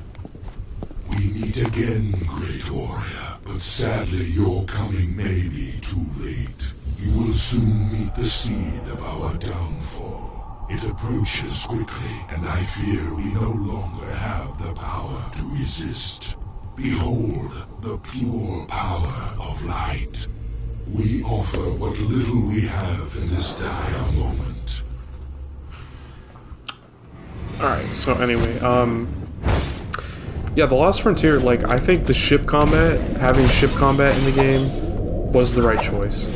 We meet again, Great Warrior, but sadly your coming may be too late. You will soon meet the seed of our downfall. It approaches quickly, and I fear we no longer have the power to resist. Behold the pure power of light. We offer what little we have in this dire moment. Alright, so anyway, yeah, The Lost Frontier, like, I think the ship combat, having ship combat in the game, was the right choice.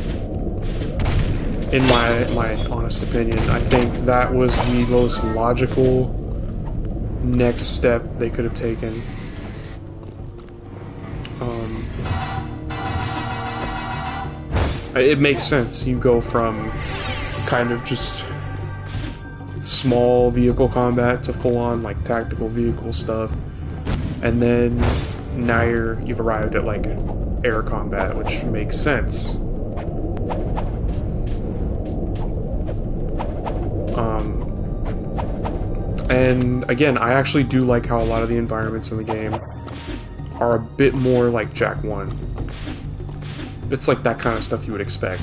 In my honest opinion, I think that was the most logical next step they could have taken. It makes sense. You go from kind of just small vehicle combat to full-on like tactical vehicle stuff, and then now you've arrived at like air combat, which makes sense. And again, I actually do like how a lot of the environments in the game are a bit more like Jak 1. It's like that kind of stuff you would expect,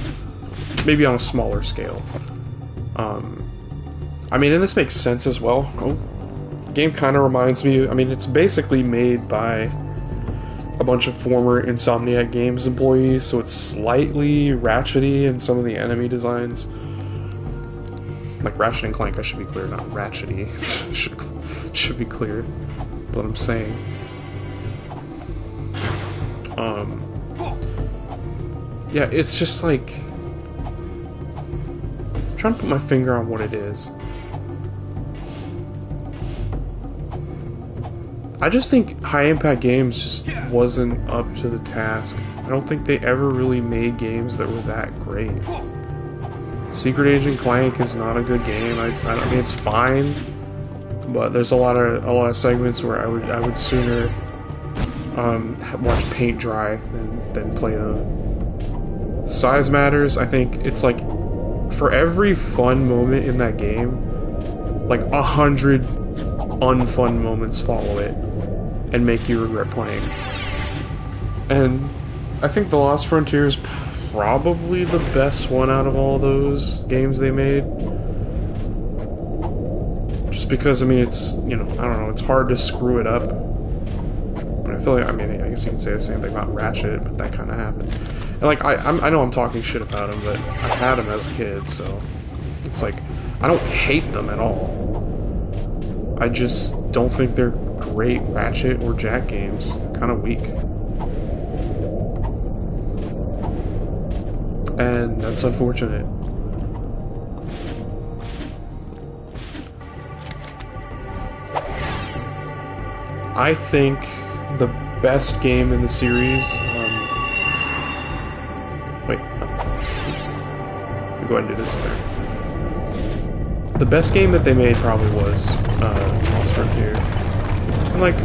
maybe on a smaller scale. I mean, and this makes sense as well. The game kind of reminds me, I mean, it's basically made by a bunch of former Insomniac Games employees, so it's slightly ratchety in some of the enemy designs. Like Ratchet and Clank, I should be clear, not ratchety. should be clear what I'm saying. Yeah, it's just like, I'm trying to put my finger on what it is. I just think High Impact Games just wasn't up to the task. I don't think they ever really made games that were that great. Secret Agent Clank is not a good game. I mean, it's fine, but there's a lot of segments where I would sooner watch paint dry than play them. Size Matters, I think it's like, for every fun moment in that game, like 100 unfun moments follow it and make you regret playing. And I think The Lost Frontier is probably the best one out of all those games they made. Just because, I mean, it's, you know, I don't know, it's hard to screw it up. And I feel like, I mean, I guess you can say the same thing about Ratchet, but that kind of happened. And like, I know I'm talking shit about them, but I had them as a kid, so it's like, I don't hate them at all. I just don't think they're great Ratchet or Jak games. They're kind of weak. And that's unfortunate. I think the best game in the series, wait, oops. Let me go ahead and do this there. The best game that they made probably was Lost Frontier. And like,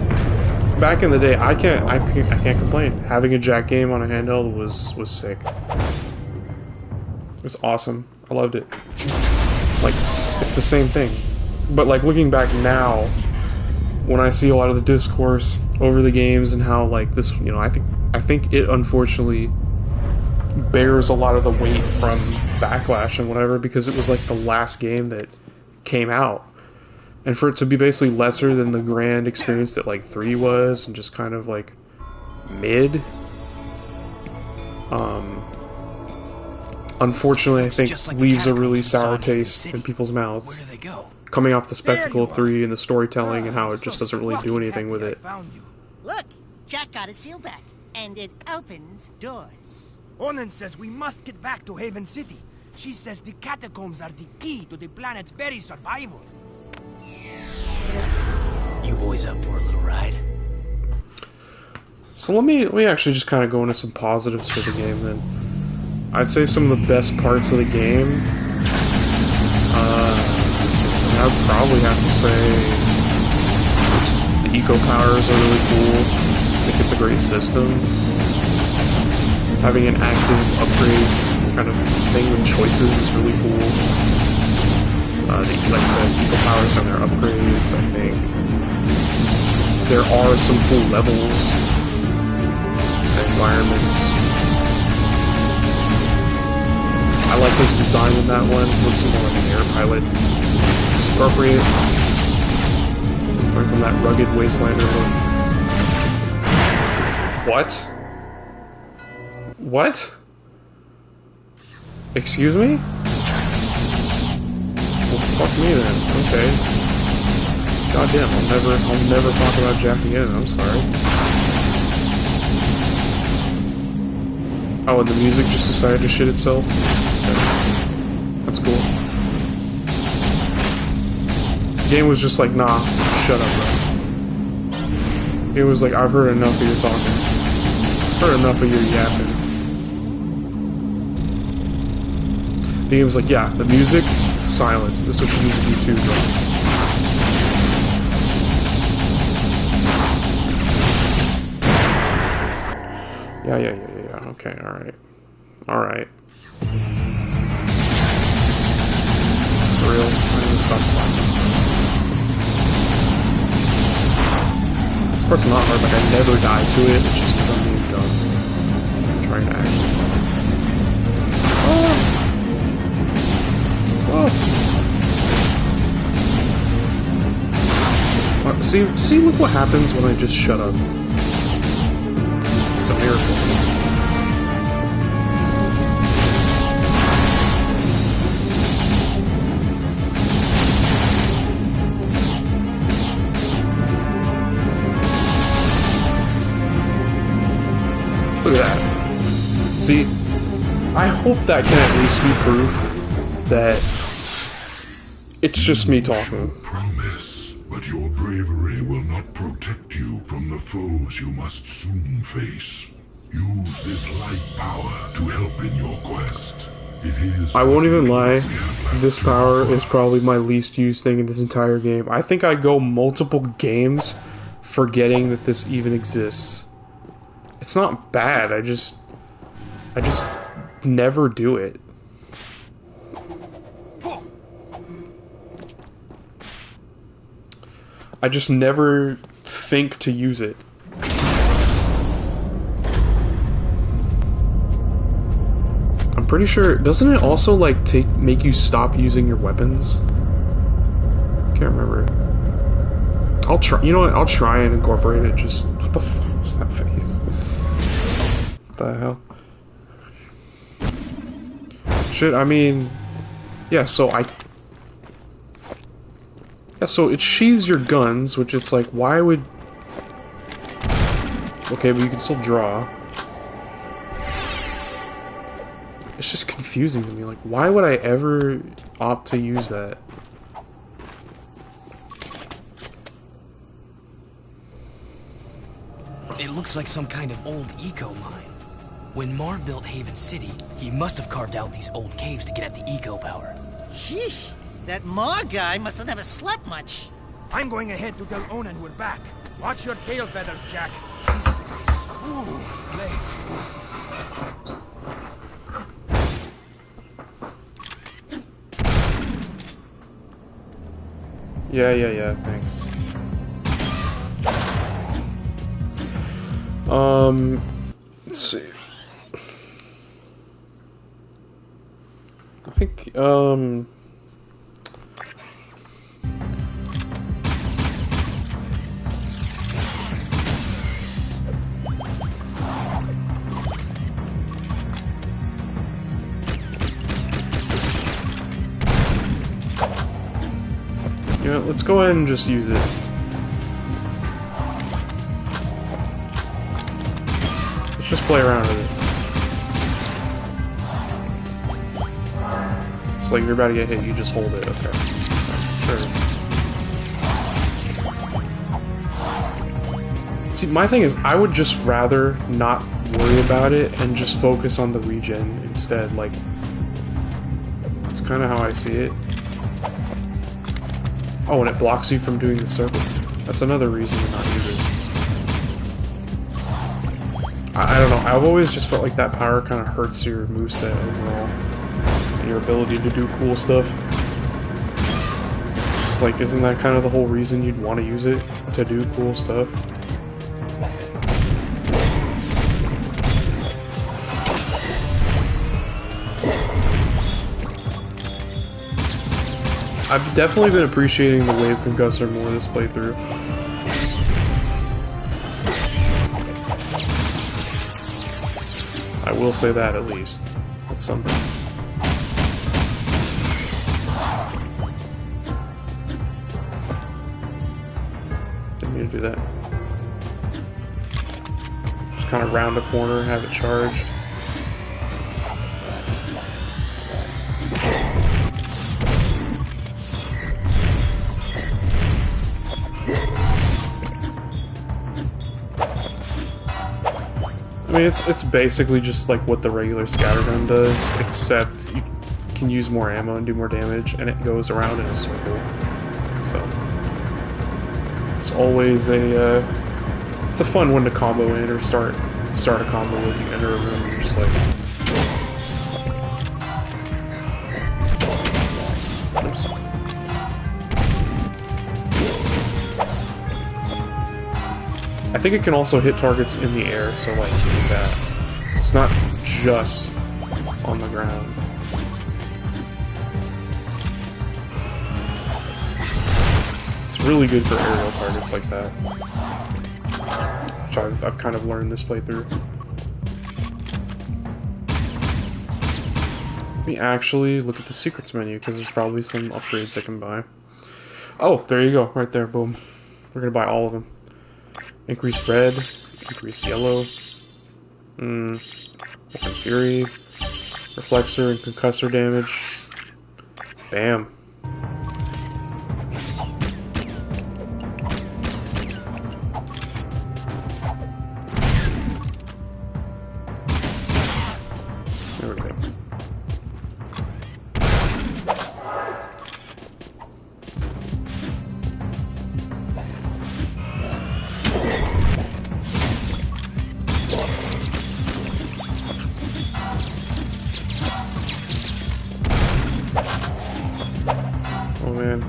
back in the day, I can't complain. Having a Jak game on a handheld was sick. It was awesome. I loved it. Like, it's the same thing. But like looking back now, when I see a lot of the discourse over the games and how like this, you know, I think it unfortunately bears a lot of the weight from Backlash and whatever, because it was like the last game that came out. And for it to be basically lesser than the grand experience that like 3 was, and just kind of like mid, unfortunately I think like leaves a really sour taste in people's Where mouths. do they go? Coming off the spectacle of 3 and the storytelling and how it just doesn't really do anything with it. Look, Jack got a seal back, and it opens doors. Onan says we must get back to Haven City. She says the catacombs are the key to the planet's very survival. You boys up for a little ride? So let me actually just kind of go into some positives for the game then. I'd say some of the best parts of the game, I would probably have to say the eco powers are really cool. I think it's a great system. Having an active upgrade kind of thing with choices is really cool. Like I said, eco powers and their upgrades, I think. There are some cool levels and environments. I like his design in that one. It looks more like an air pilot. It's appropriate. Going from that rugged wastelander look. What? What? Excuse me? Well, fuck me then. Okay. Goddamn, I'll never talk about Jack again. I'm sorry. Oh, and the music just decided to shit itself? Okay. That's cool. The game was just like, nah, shut up, bro. It was like, I've heard enough of your talking. I've heard enough of your yapping. The game was like, yeah, the music, silence. This is what you need to do too, bro. Yeah. Okay, alright. Alright. For real? I'm gonna stop slapping. This part's not hard, like I never die to it, it's just because I'm being dumb. I'm trying to actually. Oh! See, look what happens when I just shut up. It's a miracle. Look at that. See, I hope that can at least be proof that it's just me talking. Promise, but your bravery will not protect you from the foes you must soon face. Use this light power to help in your quest. It is. I won't even lie, this power is probably my least used thing in this entire game. I think I go multiple games forgetting that this even exists. It's not bad, I just never do it. I just never think to use it. I'm pretty sure, doesn't it also like make you stop using your weapons? I can't remember. I'll try, you know what, I'll try and incorporate it, just, what the fuck was that face? What the hell? Shit, I mean, yeah, so so it sheathes your guns, which it's like, why would... Okay, but you can still draw. It's just confusing to me, like, why would I ever opt to use that? It looks like some kind of old eco mine. When Mar built Haven City, he must have carved out these old caves to get at the eco power. Sheesh, that Mar guy must have never slept much. I'm going ahead to tell Onan we're back. Watch your tail feathers, Jack. This is a smooth place. Yeah, thanks. Let's see. I think, you know, let's go ahead and just use it. Let's just play around with it. It's like you're about to get hit, you just hold it, okay. Sure. See, my thing is, I would just rather not worry about it and just focus on the regen instead, like, it's kind of how I see it. Oh, and it blocks you from doing the circle. That's another reason to not use it. I don't know, I've always just felt like that power kind of hurts your moveset overall. And your ability to do cool stuff. Just like, isn't that kind of the whole reason you'd want to use it? To do cool stuff? I've definitely been appreciating the wave concussor more this playthrough. I will say that at least. That's something. Didn't mean to do that. Just kind of round a corner and have it charged. I mean, it's basically just like what the regular scattergun does, except you can use more ammo and do more damage, and it goes around in a circle. So it's always it's a fun one to combo in or start a combo with. You enter a room and you're just like, oops. I think it can also hit targets in the air, so like that. It's not just on the ground. It's really good for aerial targets like that, which I've kind of learned this playthrough. Let me actually look at the secrets menu, because there's probably some upgrades I can buy. Oh, there you go, right there, boom. We're gonna buy all of them. Increase red, increase yellow, Open Fury, Reflexor and Concussor damage. Bam. There we go. Oh man,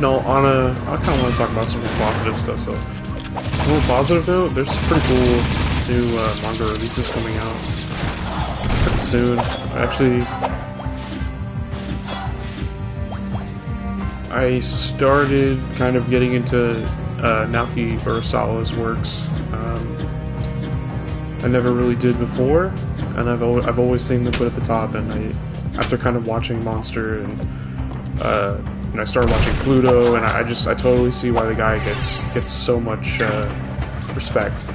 no, I kind of want to talk about some more positive stuff, so, on a more positive note, there's some pretty cool new, manga releases coming out pretty soon. I started kind of getting into, Naoki Urasawa's works. I never really did before, and I've always seen them put at the top. And after kind of watching Monster and I started watching Pluto, and I totally see why the guy gets so much respect.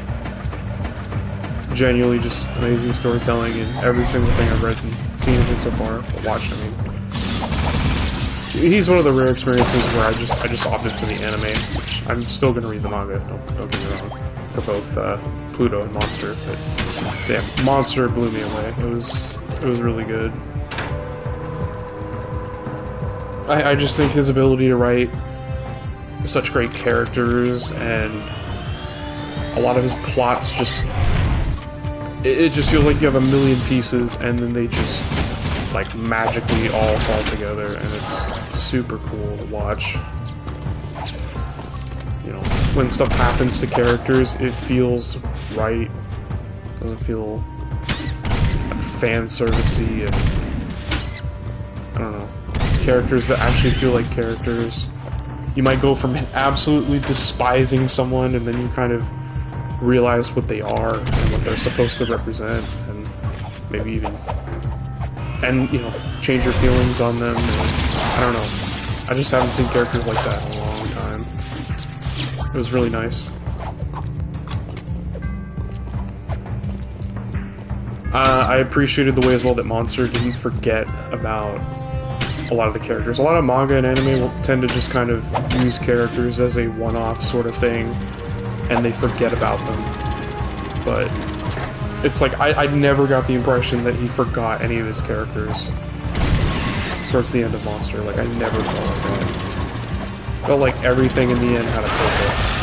Genuinely, just amazing storytelling, and every single thing I've read and seen of him so far, watched. I mean, he's one of the rare experiences where I just opted for the anime, which I'm still gonna read the manga. Don't get me wrong, for both Pluto and Monster, but yeah, Monster blew me away. It was really good. I just think his ability to write such great characters, and a lot of his plots just it just feels like you have a million pieces and then they just like magically all fall together, and it's super cool to watch. You know, when stuff happens to characters, it feels right. Doesn't feel like fan servicey, and I don't know, characters that actually feel like characters. You might go from absolutely despising someone, and then you kind of realize what they are and what they're supposed to represent, and maybe even, and you know, change your feelings on them. And, I don't know. I just haven't seen characters like that in a long time. It was really nice. I appreciated the way as well that Monster didn't forget about a lot of the characters. A lot of manga and anime will tend to just kind of use characters as a one-off sort of thing, and they forget about them. But it's like, I never got the impression that he forgot any of his characters towards the end of Monster. Like, I never felt like that. Felt like everything in the end had a purpose.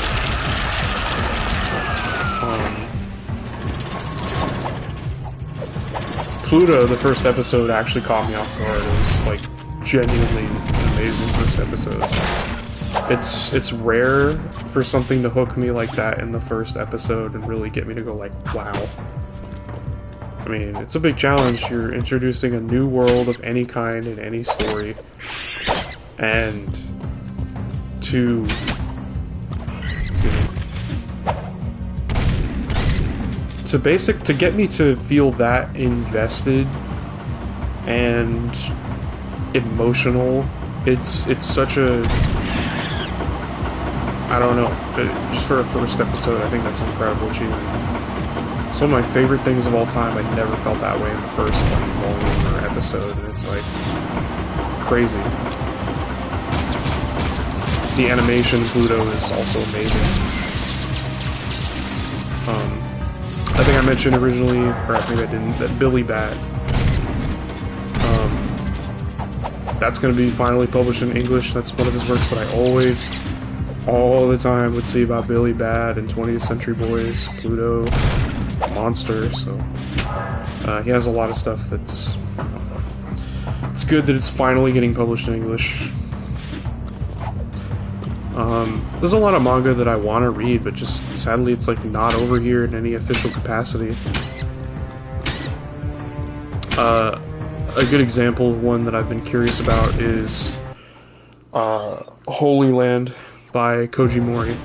Pluto, the first episode, actually caught me off guard. It was, like, genuinely an amazing first episode. It's rare for something to hook me like that in the first episode and really get me to go like, wow. I mean, it's a big challenge. You're introducing a new world of any kind in any story, and to get me to feel that invested and emotional, it's such a, I don't know, just for a first episode, I think that's an incredible achievement. It's one of my favorite things of all time. I never felt that way in the first volume or episode, and it's like crazy. The animation in Pluto is also amazing. I think I mentioned originally, or maybe I didn't, that Billy Bat. That's going to be finally published in English. That's one of his works that I always, all the time, would see about Billy Bat and 20th Century Boys, Pluto, Monster. So he has a lot of stuff that's. It's good that it's finally getting published in English. There's a lot of manga that I want to read, but just sadly it's like not over here in any official capacity. A good example of one that I've been curious about is Holy Land by Koji Mori,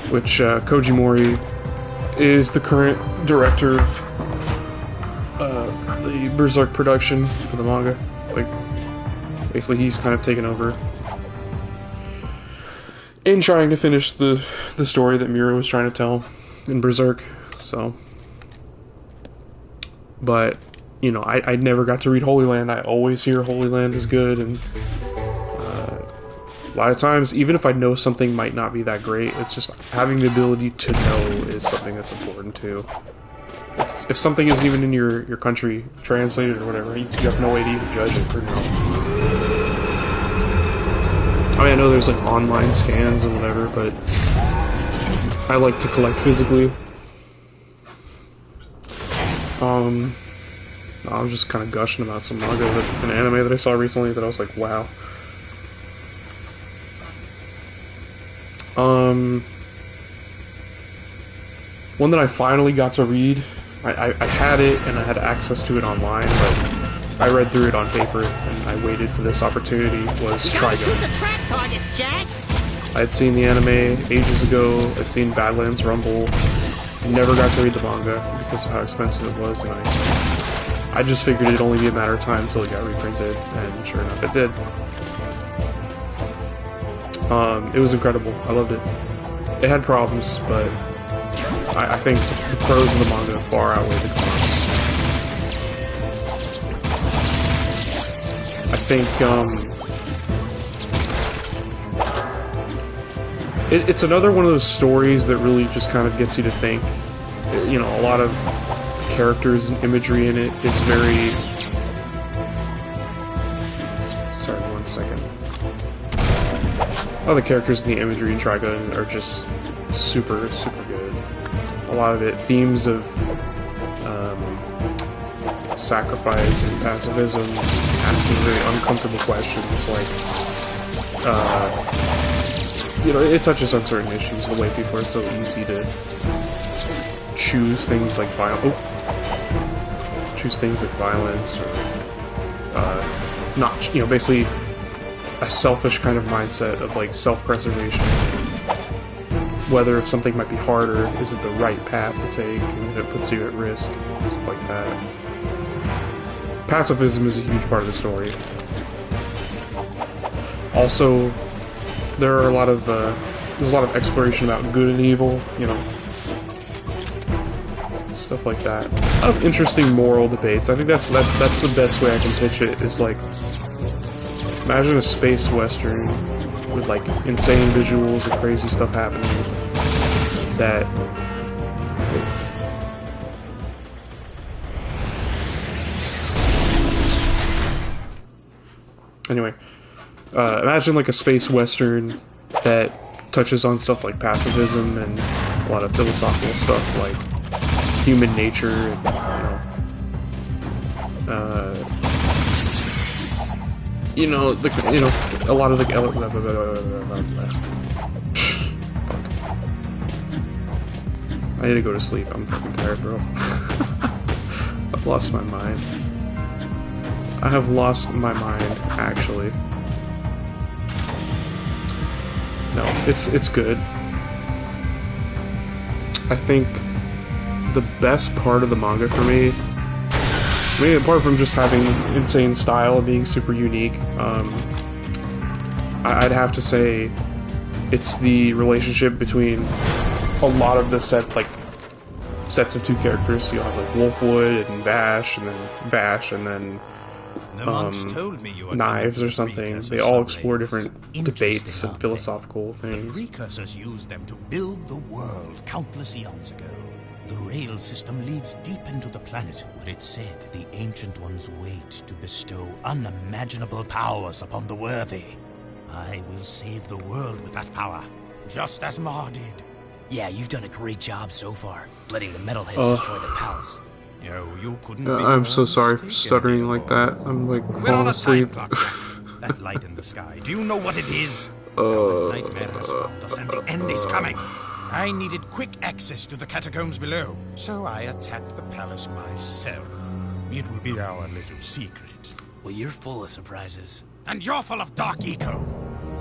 which Koji Mori is the current director of the Berserk production for the manga. Like, basically he's kind of taken over in trying to finish the story that Miura was trying to tell in Berserk. So, but you know, I never got to read Holy Land. I always hear Holy Land is good, and a lot of times, even if I know something might not be that great, it's just having the ability to know is something that's important too. If something isn't even in your country translated or whatever, you have no way to even judge it or know. I mean, I know there's like online scans and whatever, but I like to collect physically. I was just kind of gushing about some manga, an anime that I saw recently that I was like, wow. One that I finally got to read, I had it and I had access to it online, but I read through it on paper and I waited for this opportunity, was Trigun. I had seen the anime ages ago, I'd seen Badlands Rumble, never got to read the manga because of how expensive it was, and I just figured it'd only be a matter of time until it got reprinted, and sure enough it did. It was incredible, I loved it. It had problems, but I think the pros of the manga far outweigh the cons. I think, it's another one of those stories that really just kind of gets you to think. You know, a lot of characters and imagery in it is very... Sorry, 1 second. All the characters and the imagery in Trigun are just super, super good. A lot of it, themes of sacrifice and pacifism, asking very uncomfortable questions like, you know, it touches on certain issues, the way people are so easy to choose things like violence, or not, you know, basically a selfish kind of mindset of like self-preservation. Whether if something might be harder, is it the right path to take, and if it puts you at risk, stuff like that. Pacifism is a huge part of the story. Also, there are a lot of there's a lot of exploration about good and evil, you know, stuff like that. A lot of interesting moral debates. I think that's the best way I can pitch it. Is like, imagine a space western with like insane visuals and crazy stuff happening. That anyway, imagine like a space western that touches on stuff like pacifism and a lot of philosophical stuff like human nature and, you know, a lot of the I need to go to sleep. I'm fucking tired, bro. I've lost my mind. I have lost my mind, actually. No, it's good. I think the best part of the manga for me, I mean, apart from just having insane style and being super unique, I'd have to say it's the relationship between a lot of the sets of two characters. So you'll have like Wolfwood and Bash, and then The monks told me you were Knives or coming from the something. precursor They all subway. explore different debates Interesting, and aren't they? philosophical The things. precursors used them to build the world countless eons ago. The rail system leads deep into the planet, where it's said the Ancient Ones wait to bestow unimaginable powers upon the worthy. I will save the world with that power, just as Ma did. Yeah, you've done a great job so far, letting the metalheads destroy the palace. No, you couldn't be I'm more so sorry for mistaken, stuttering like Leopold. that. I'm like We're on falling a asleep. time clock, Jack. That light in the sky. Do you know what it is? Our nightmare has found us, and the end is coming. I needed quick access to the catacombs below, so I attacked the palace myself. It will be our little secret. Well, you're full of surprises. And you're full of dark eco.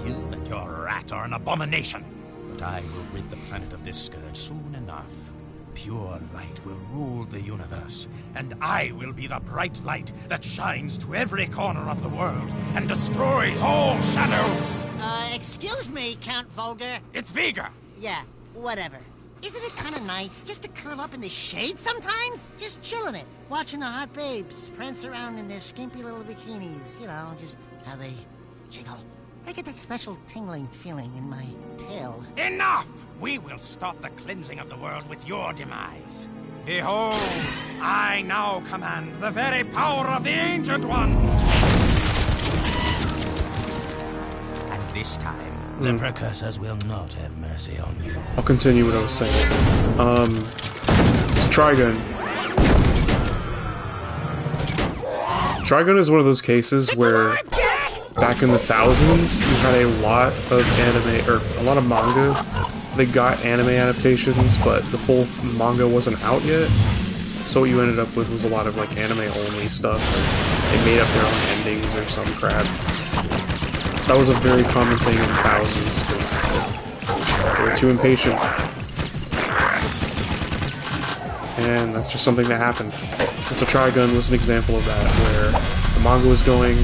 You and your rat are an abomination. But I will rid the planet of this scourge soon enough. Pure light will rule the universe, and I will be the bright light that shines to every corner of the world and destroys all shadows. Excuse me, Count Vulgar. It's Vega. Yeah, whatever. Isn't it kind of nice just to curl up in the shade sometimes? Just chilling it, watching the hot babes prance around in their skimpy little bikinis. You know, just how they jiggle. I get that special tingling feeling in my tail. Enough! We will start the cleansing of the world with your demise. Behold, I now command the very power of the Ancient One. And this time, the precursors will not have mercy on you. I'll continue what I was saying. So Trigun. Trigun is one of those cases where back in the thousands, you had a lot of anime, or a lot of manga. They got anime adaptations, but the full manga wasn't out yet. So what you ended up with was a lot of like anime-only stuff. Like, they made up their own endings or some crap. That was a very common thing in the thousands, because they were too impatient. And that's just something that happened. And so Trigun was an example of that, where the manga was going,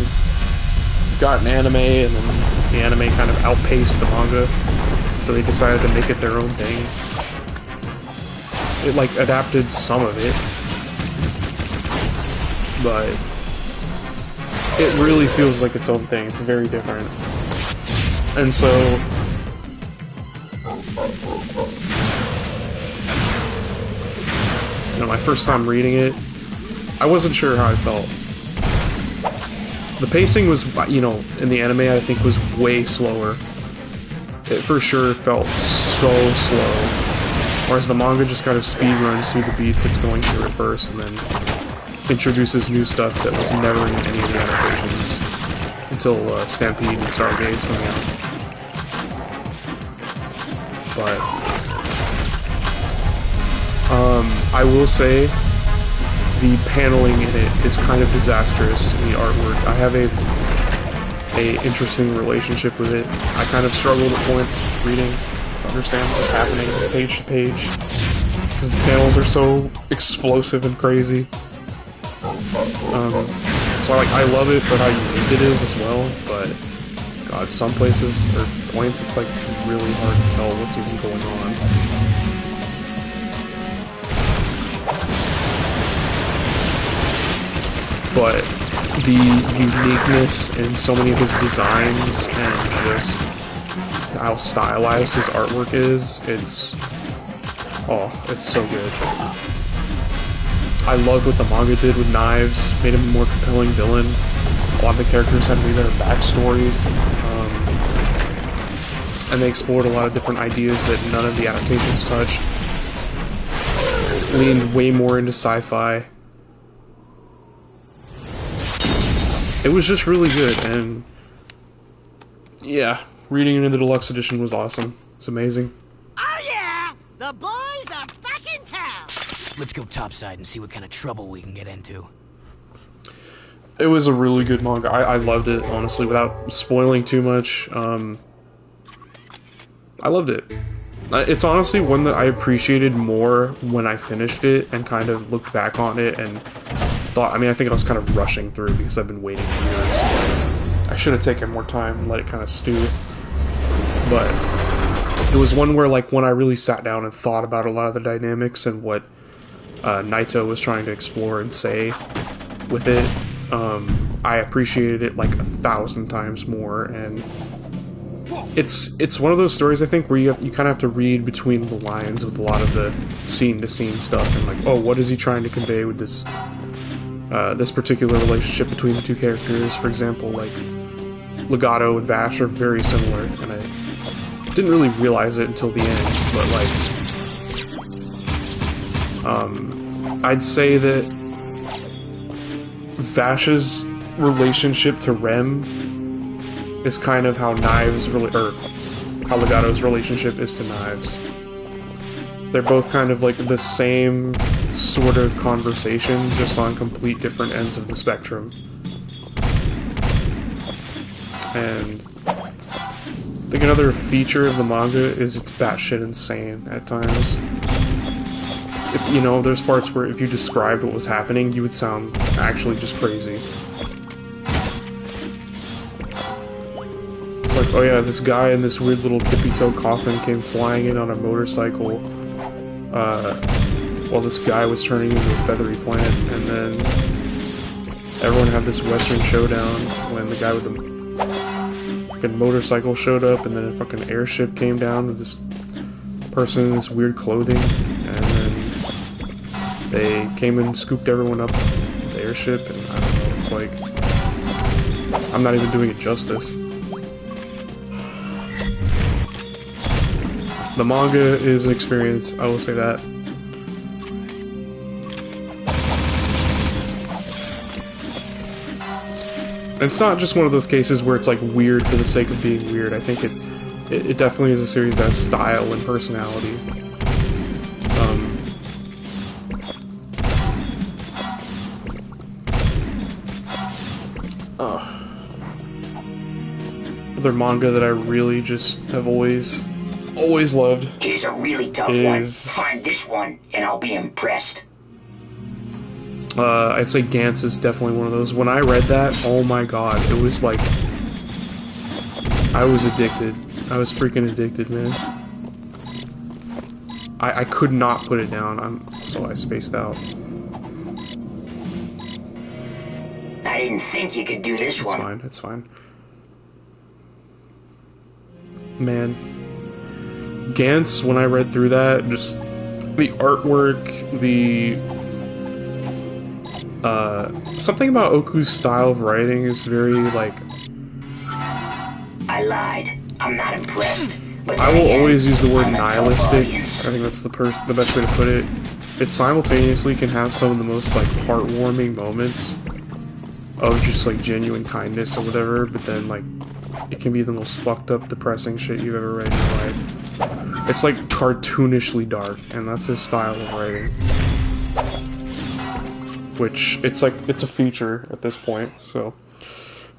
got an anime, and then the anime kind of outpaced the manga, so they decided to make it their own thing. It, like, adapted some of it, but it really feels like its own thing. It's very different. And so you know, my first time reading it, I wasn't sure how I felt. The pacing was, you know, in the anime I think was way slower. It for sure felt so slow. Whereas the manga just kind of speed runs through the beats it's going through at first, and then introduces new stuff that was never in any of the adaptations until Stampede and Stargaze coming out. But I will say the paneling in it is kind of disastrous in the artwork. I have a interesting relationship with it. I kind of struggled at points reading to understand what was happening page to page because the panels are so explosive and crazy. So I love it for how unique it is as well, but God, some places or points it's like really hard to tell what's even going on. But the uniqueness in so many of his designs and just how stylized his artwork is, it's so good. I loved what the manga did with Knives, made him a more compelling villain. A lot of the characters had way better backstories, and they explored a lot of different ideas that none of the adaptations touched. Leaned way more into sci-fi. It was just really good, and yeah, reading it in the deluxe edition was awesome. It's amazing. Oh yeah! The boys are back in town! Let's go topside and see what kind of trouble we can get into. It was a really good manga. I loved it, honestly, without spoiling too much. I loved it. It's honestly one that I appreciated more when I finished it and kind of looked back on it and thought, I think I was kind of rushing through because I've been waiting years. I should have taken more time and let it kind of stew. But it was one where, like, when I really sat down and thought about a lot of the dynamics and what Naito was trying to explore and say with it, I appreciated it like 1,000 times more. And it's one of those stories, I think, where you kind of have to read between the lines with a lot of the scene-to-scene stuff and, like, oh, what is he trying to convey with this this particular relationship between the two characters. For example, like, Legato and Vash are very similar, and I didn't really realize it until the end, but, like, I'd say that Vash's relationship to Rem is kind of how how Legato's relationship is to Knives. They're both kind of like the same sort of conversation, just on complete different ends of the spectrum. And I think another feature of the manga is it's batshit insane at times. You know, there's parts where if you described what was happening, you would sound actually just crazy. It's like, oh yeah, this guy in this weird little tippy-toe coffin came flying in on a motorcycle while this guy was turning into a feathery plant, and then everyone had this western showdown when the guy with the fucking motorcycle showed up, and then a fucking airship came down with this person in this weird clothing, and then they came and scooped everyone up with the airship, and I don't know, it's like, I'm not even doing it justice. The manga is an experience, I will say that. It's not just one of those cases where it's like weird for the sake of being weird. I think it definitely is a series that has style and personality. Another manga that I really just have always loved. Here's a really tough one. Find this one, and I'll be impressed. I'd say Gantz is definitely one of those. When I read that, oh my god, it was like, I was addicted. I was freaking addicted, man. I could not put it down, so I spaced out. I didn't think you could do this one. It's fine. Man. Gantz, when I read through that, just the artwork, something about Oku's style of writing is very, like... I lied. I'm not impressed. But I will always use the word nihilistic. I think that's the best way to put it. it simultaneously can have some of the most like heartwarming moments of just like genuine kindness or whatever, but then like it can be the most fucked up, depressing shit you've ever read in your life. It's like cartoonishly dark, and that's his style of writing. Which it's like it's a feature at this point, so.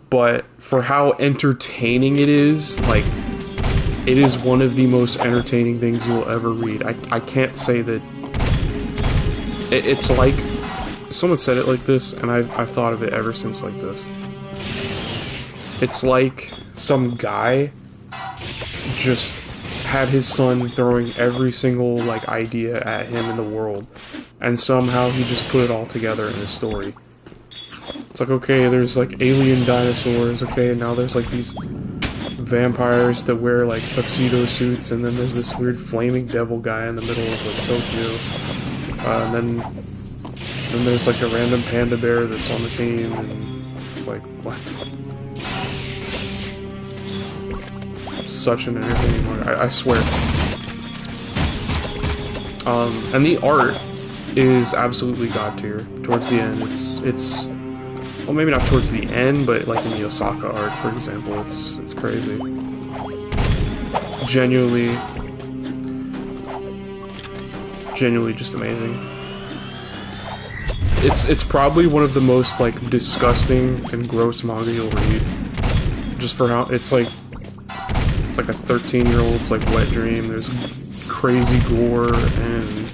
But for how entertaining it is, like, it is one of the most entertaining things you'll ever read. I can't say that... It's like... Someone said it like this, and I've thought of it ever since like this. It's like some guy just had his son throwing every single, like, idea at him in the world, and somehow he just put it all together in his story. It's like, okay, there's like alien dinosaurs, okay, and now there's like these vampires that wear like tuxedo suits, and then there's this weird flaming devil guy in the middle of like Tokyo, and then there's like a random panda bear that's on the team, and it's like, what? Such an entertaining one, I swear. And the art is absolutely god tier. Towards the end, it's well, maybe not towards the end, but like in the Osaka art, for example, it's crazy. Genuinely just amazing. It's probably one of the most like disgusting and gross manga you'll read. Just for how it's like a 13-year-old's like wet dream. There's crazy gore and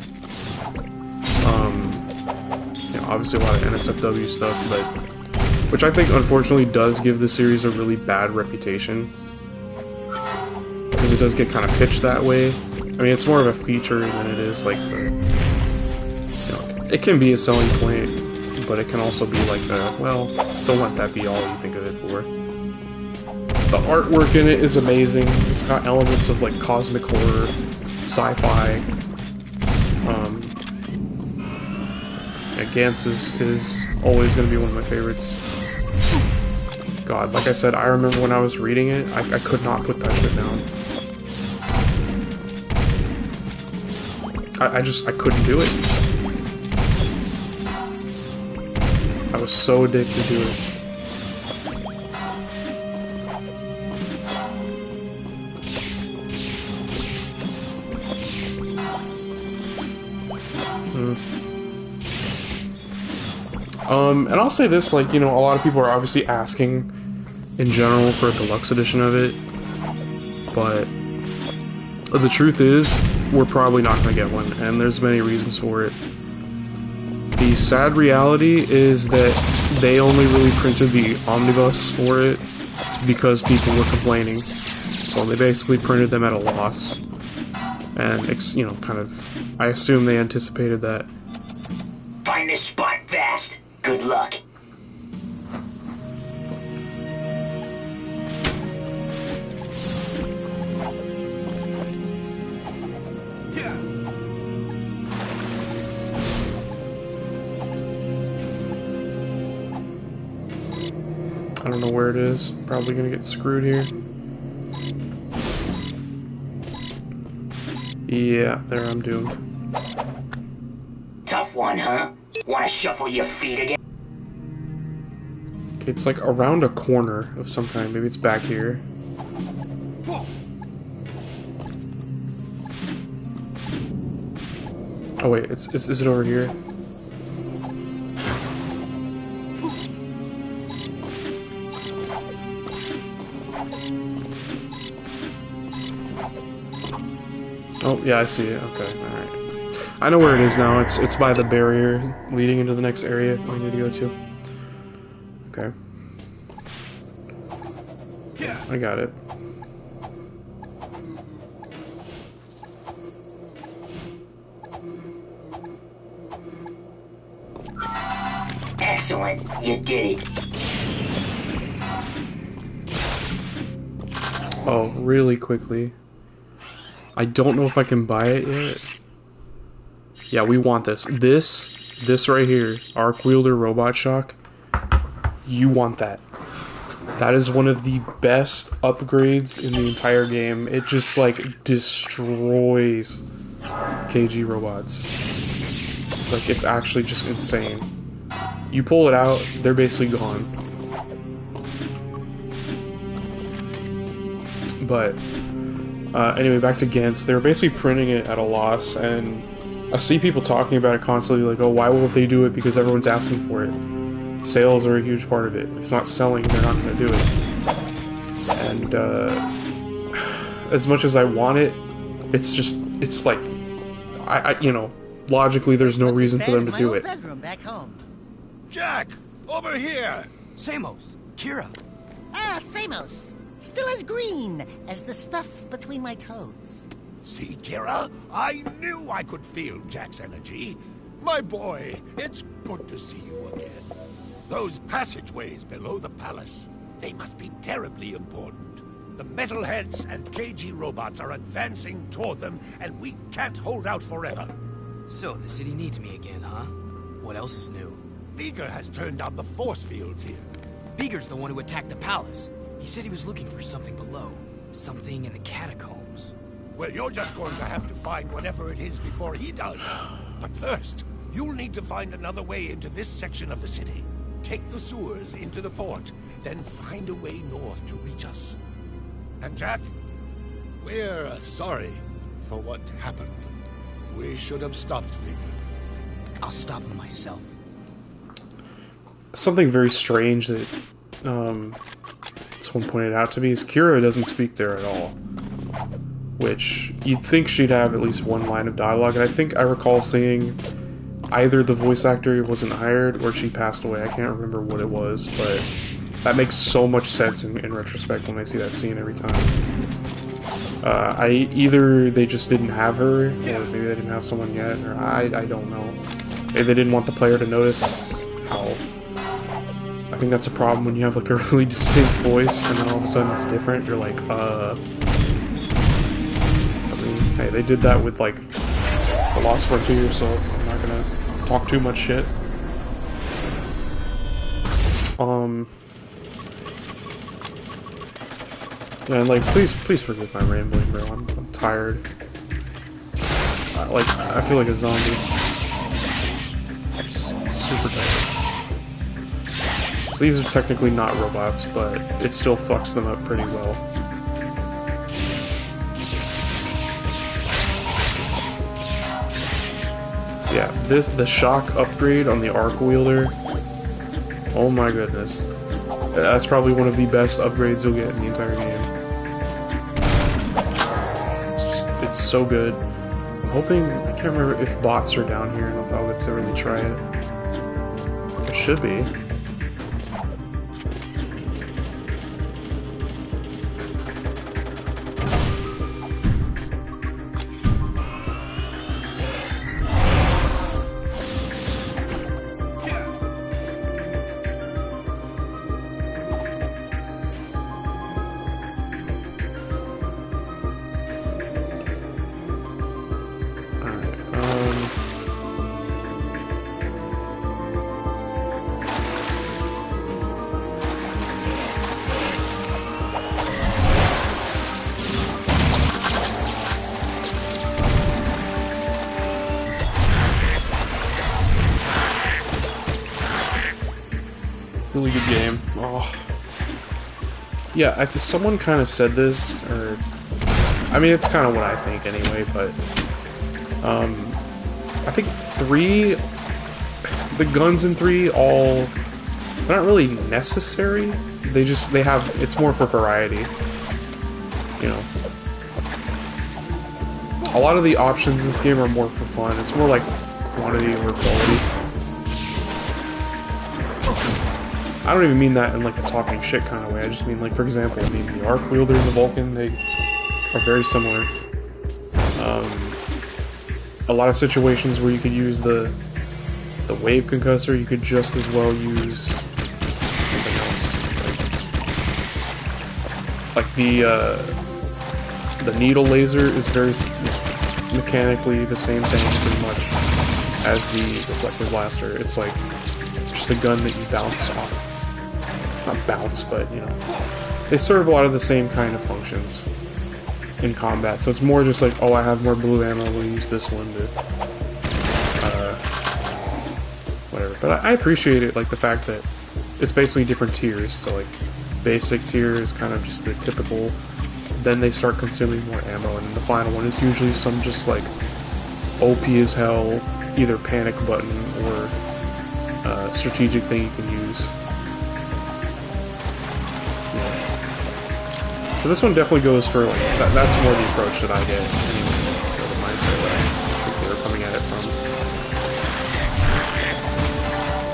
you know, obviously a lot of NSFW stuff, but which I think unfortunately does give the series a really bad reputation, because it does get kind of pitched that way. I mean, it's more of a feature than it is like the, you know, it can be a selling point, but it can also be like a, well, don't let that be all you think of it for. The artwork in it is amazing. It's got elements of like cosmic horror, sci-fi. Yeah, Gantz is always going to be one of my favorites. God, like I said, I remember when I was reading it, I could not put that shit down. I couldn't do it. I was so addicted to it. And I'll say this, like, you know, a lot of people are obviously asking in general for a deluxe edition of it, but the truth is, we're probably not going to get one, and there's many reasons for it. The sad reality is that they only really printed the omnibus for it because people were complaining, so they basically printed them at a loss, and, you know, kind of, I assume they anticipated that. Find this spot fast. Good luck. I don't know where it is. Probably gonna get screwed here. Yeah, there, I'm doomed. Tough one, huh? Wanna shuffle your feet again? Okay, it's like around a corner of some kind. Maybe it's back here. Oh wait, is it over here? Oh, yeah, I see it. Okay, alright. I know where it is now. It's by the barrier leading into the next area I need to go to. Okay. I got it. Excellent. You did it. Oh, really quickly. I don't know if I can buy it yet. Yeah, we want this. This right here, Arc Wielder Robot Shock. You want that. That is one of the best upgrades in the entire game. It just, like, destroys KG robots. Like, it's actually just insane. You pull it out, they're basically gone. But, anyway, back to Gantz. They were basically printing it at a loss, and I see people talking about it constantly, like, oh, why won't they do it? Because everyone's asking for it. Sales are a huge part of it. If it's not selling, they're not going to do it. And, as much as I want it, it's like, you know, logically there's no reason for them to do it. Bedroom back home. Jak! Over here! Samos, Kira. Ah, Samos. Still as green as the stuff between my toes. See, Kira? I knew I could feel Jak's energy. My boy, it's good to see you again. Those passageways below the palace, they must be terribly important. The metalheads and KG robots are advancing toward them, and we can't hold out forever. So, the city needs me again, huh? What else is new? Veigar has turned on the force fields here. Veigar's the one who attacked the palace. He said he was looking for something below. Something in the catacombs. Well, you're just going to have to find whatever it is before he does. But first, you'll need to find another way into this section of the city. Take the sewers into the port, then find a way north to reach us. And Jak, we're sorry for what happened. We should have stopped Veigar. I'll stop him myself. Something very strange that someone pointed out to me is Kira doesn't speak there at all. Which, you'd think she'd have at least one line of dialogue, and I think I recall seeing either the voice actor wasn't hired or she passed away. I can't remember what it was, but that makes so much sense in retrospect when I see that scene every time. Either they just didn't have her, or maybe they didn't have someone yet, or I don't know. Maybe they didn't want the player to notice how... I think that's a problem when you have like a really distinct voice and then all of a sudden it's different. You're like, I mean, hey, they did that with like The Lost Frontier, so I'm not gonna talk too much shit. Yeah, and like, please forgive my rambling, bro. I'm tired. I feel like a zombie. Super tired. So these are technically not robots, but it still fucks them up pretty well. Yeah, the shock upgrade on the arc wielder. Oh my goodness. That's probably one of the best upgrades you'll get in the entire game. It's so good. I'm hoping, I can't remember if bots are down here, and if I'll get to really try it. There should be. Really good game. Oh. Yeah, someone kind of said this, or... I mean, it's kind of what I think anyway, but... I think 3... The guns in 3 all... They're not really necessary. They have... It's more for variety. You know. A lot of the options in this game are more for fun. It's more like quantity over quality. I don't even mean that in like a talking shit kind of way. I just mean like, for example, I mean the arc wielder and the Vulcan, they are very similar. A lot of situations where you could use the wave concussor, you could just as well use something else. Like the needle laser is very mechanically the same thing pretty much as the reflector blaster. It's like just a gun that you bounce off. Not bounce, but, you know, they serve a lot of the same kind of functions in combat, so it's more just like, oh, I have more blue ammo, we'll use this one to whatever. But I appreciate it, like the fact that it's basically different tiers. So like basic tier is kind of just the typical. Then they start consuming more ammo, and then the final one is usually some just like OP as hell, either panic button or strategic thing you can use. Yeah. So this one definitely goes for like that's more the approach that I get anyway, or the mindset that I think they were coming at it from.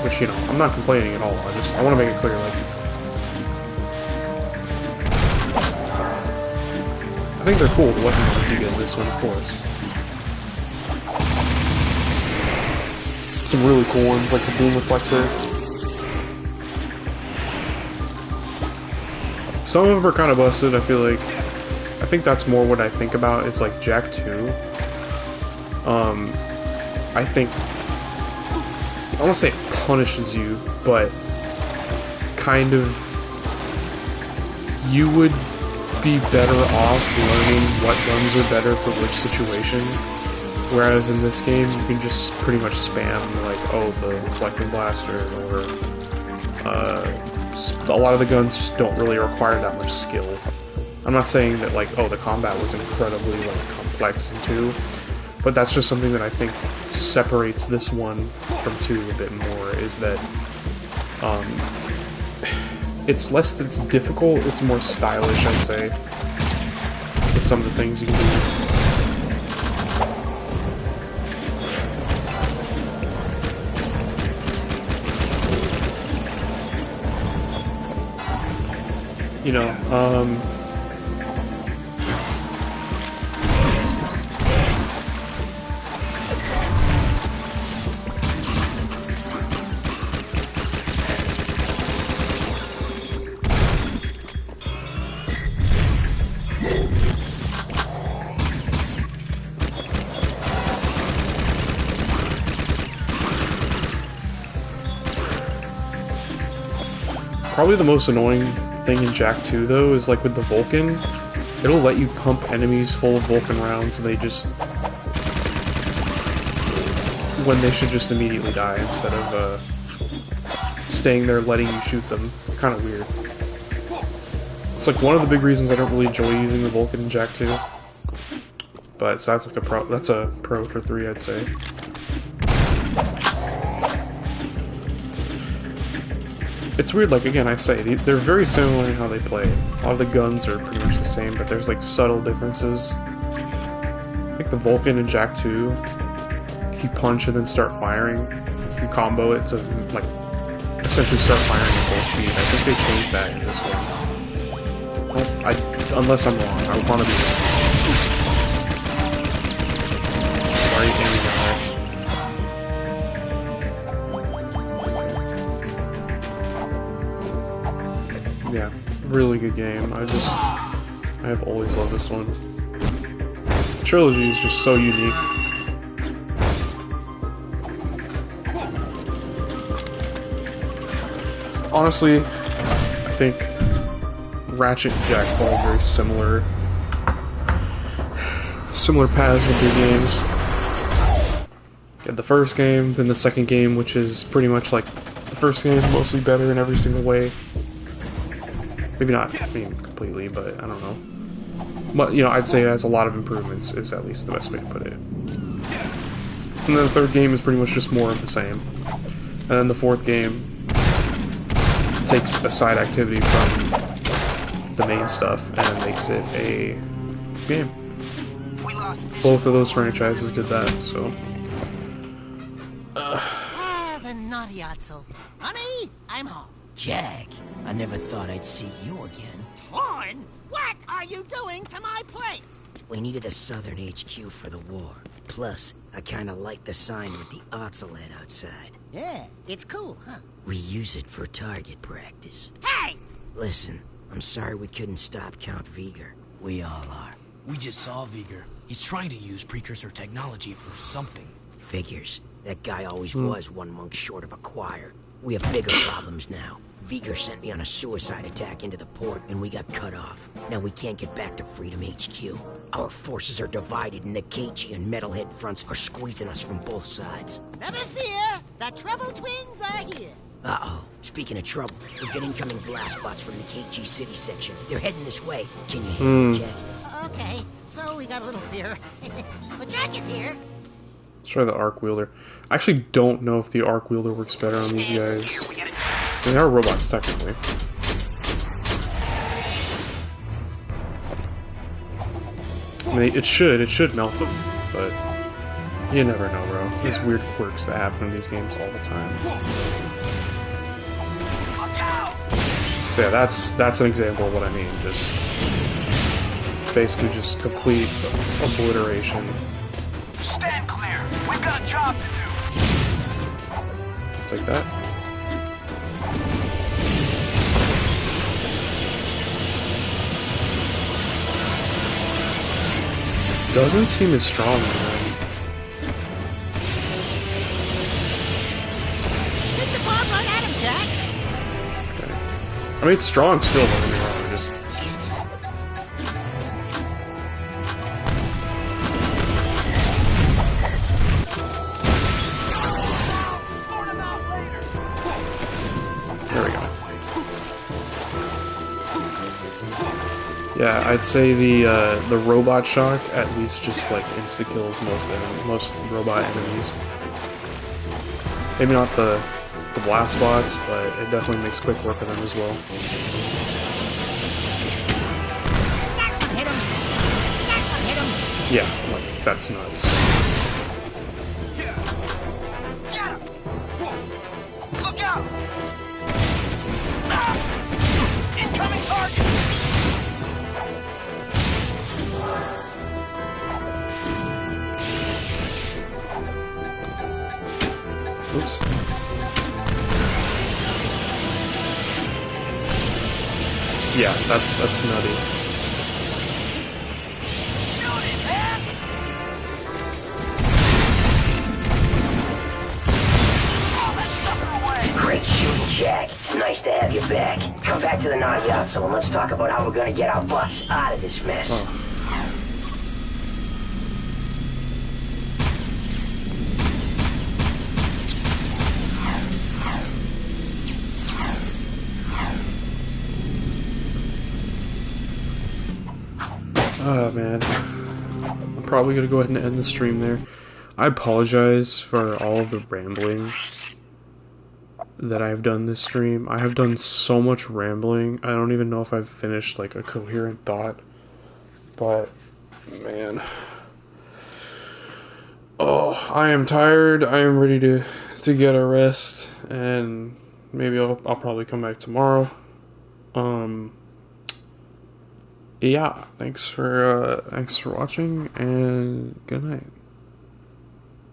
Which, you know, I'm not complaining at all. I want to make it clear, like, I think they're cool, the weapon ones you get in this one, of course. Some really cool ones, like the boom reflector. Some of them are kind of busted, I feel like. I think that's more what I think about, is like Jak 2. I think, I don't want to say it punishes you, but kind of, you would be better off learning what guns are better for which situation. Whereas in this game, you can just pretty much spam, like, oh, the reflecting blaster, or a lot of the guns just don't really require that much skill. I'm not saying that, like, oh, the combat was incredibly, like, complex in 2, but that's just something that I think separates this one from 2 a bit more, is that it's less that it's difficult, it's more stylish, I'd say, with some of the things you can do. You know, probably the most annoying thing in Jak 2, though, is like with the Vulcan, it'll let you pump enemies full of Vulcan rounds, and they just, when they should just immediately die instead of staying there letting you shoot them. It's kind of weird. It's like one of the big reasons I don't really enjoy using the Vulcan in Jak 2. But so that's like a pro for 3, I'd say. It's weird, like, again, I say, they're very similar in how they play. A lot of the guns are pretty much the same, but there's, like, subtle differences. I think the Vulcan in Jak 2, if you punch and then start firing, you combo it to, like, essentially start firing at full speed. I think they changed that in this one. Well, unless I'm wrong, I want to be wrong. Why are you aiming that way? Yeah, really good game. I have always loved this one. The trilogy is just so unique. Honestly, I think Ratchet and Jak follow very similar paths with their games. You had the first game, then the second game, which is pretty much like the first game, mostly better in every single way. Maybe not, I mean, completely, but I don't know. But, you know, I'd say it has a lot of improvements, is at least the best way to put it. And then the third game is pretty much just more of the same. And then the fourth game takes a side activity from the main stuff and makes it a game. Both of those franchises did that, so... The naughty Otzel. Honey, I'm home. Jak, I never thought I'd see you again. Torn? What are you doing to my place? We needed a southern HQ for the war. Plus, I kinda like the sign with the Otzel head outside. Yeah, it's cool, huh? We use it for target practice. Hey! Listen, I'm sorry we couldn't stop Count Veigar. We all are. We just saw Veigar. He's trying to use precursor technology for something. Figures. That guy always was one monk short of a choir. We have bigger problems now. Viger sent me on a suicide attack into the port, and we got cut off. Now we can't get back to Freedom HQ. Our forces are divided, and the KG and Metalhead fronts are squeezing us from both sides. Never fear, the Trouble Twins are here. Uh-oh. Speaking of trouble, we've got incoming blast bots from the KG City section. They're heading this way. Can you hear me, Jack? Okay, so we got a little fear. But Jack is here. Let's try the arc wielder. I actually don't know if the arc wielder works better on these guys. They are robots, technically. I mean, it should melt them, but you never know, bro. There's weird quirks that happen in these games all the time. So yeah, that's an example of what I mean. Just basically just complete obliteration. Stand clear. We've got a job to do. Take that. Doesn't seem as strong, man. Hit the bomb right at him, Jack. Okay. I mean, it's strong still, don't get me wrong. Just there we go. Yeah, I'd say the robot shock at least just like insta kills most robot enemies. Maybe not the blast bots, but it definitely makes quick work of them as well. Hit him. Hit him. Yeah, like that's nuts. Look out! Incoming target! Oops. Yeah, that's nutty. Shoot it, man! Oh, that sucker away! Great shooting, Jack. It's nice to have you back. Come back to the Nariazzo and let's talk about how we're gonna get our butts out of this mess. Oh man, I'm probably gonna go ahead and end the stream there. I apologize for all of the rambling that I've done this stream. I have done so much rambling, I don't even know if I've finished like a coherent thought. But, man. Oh, I am tired, I am ready to get a rest, and maybe I'll probably come back tomorrow. Yeah, thanks for watching, and good night.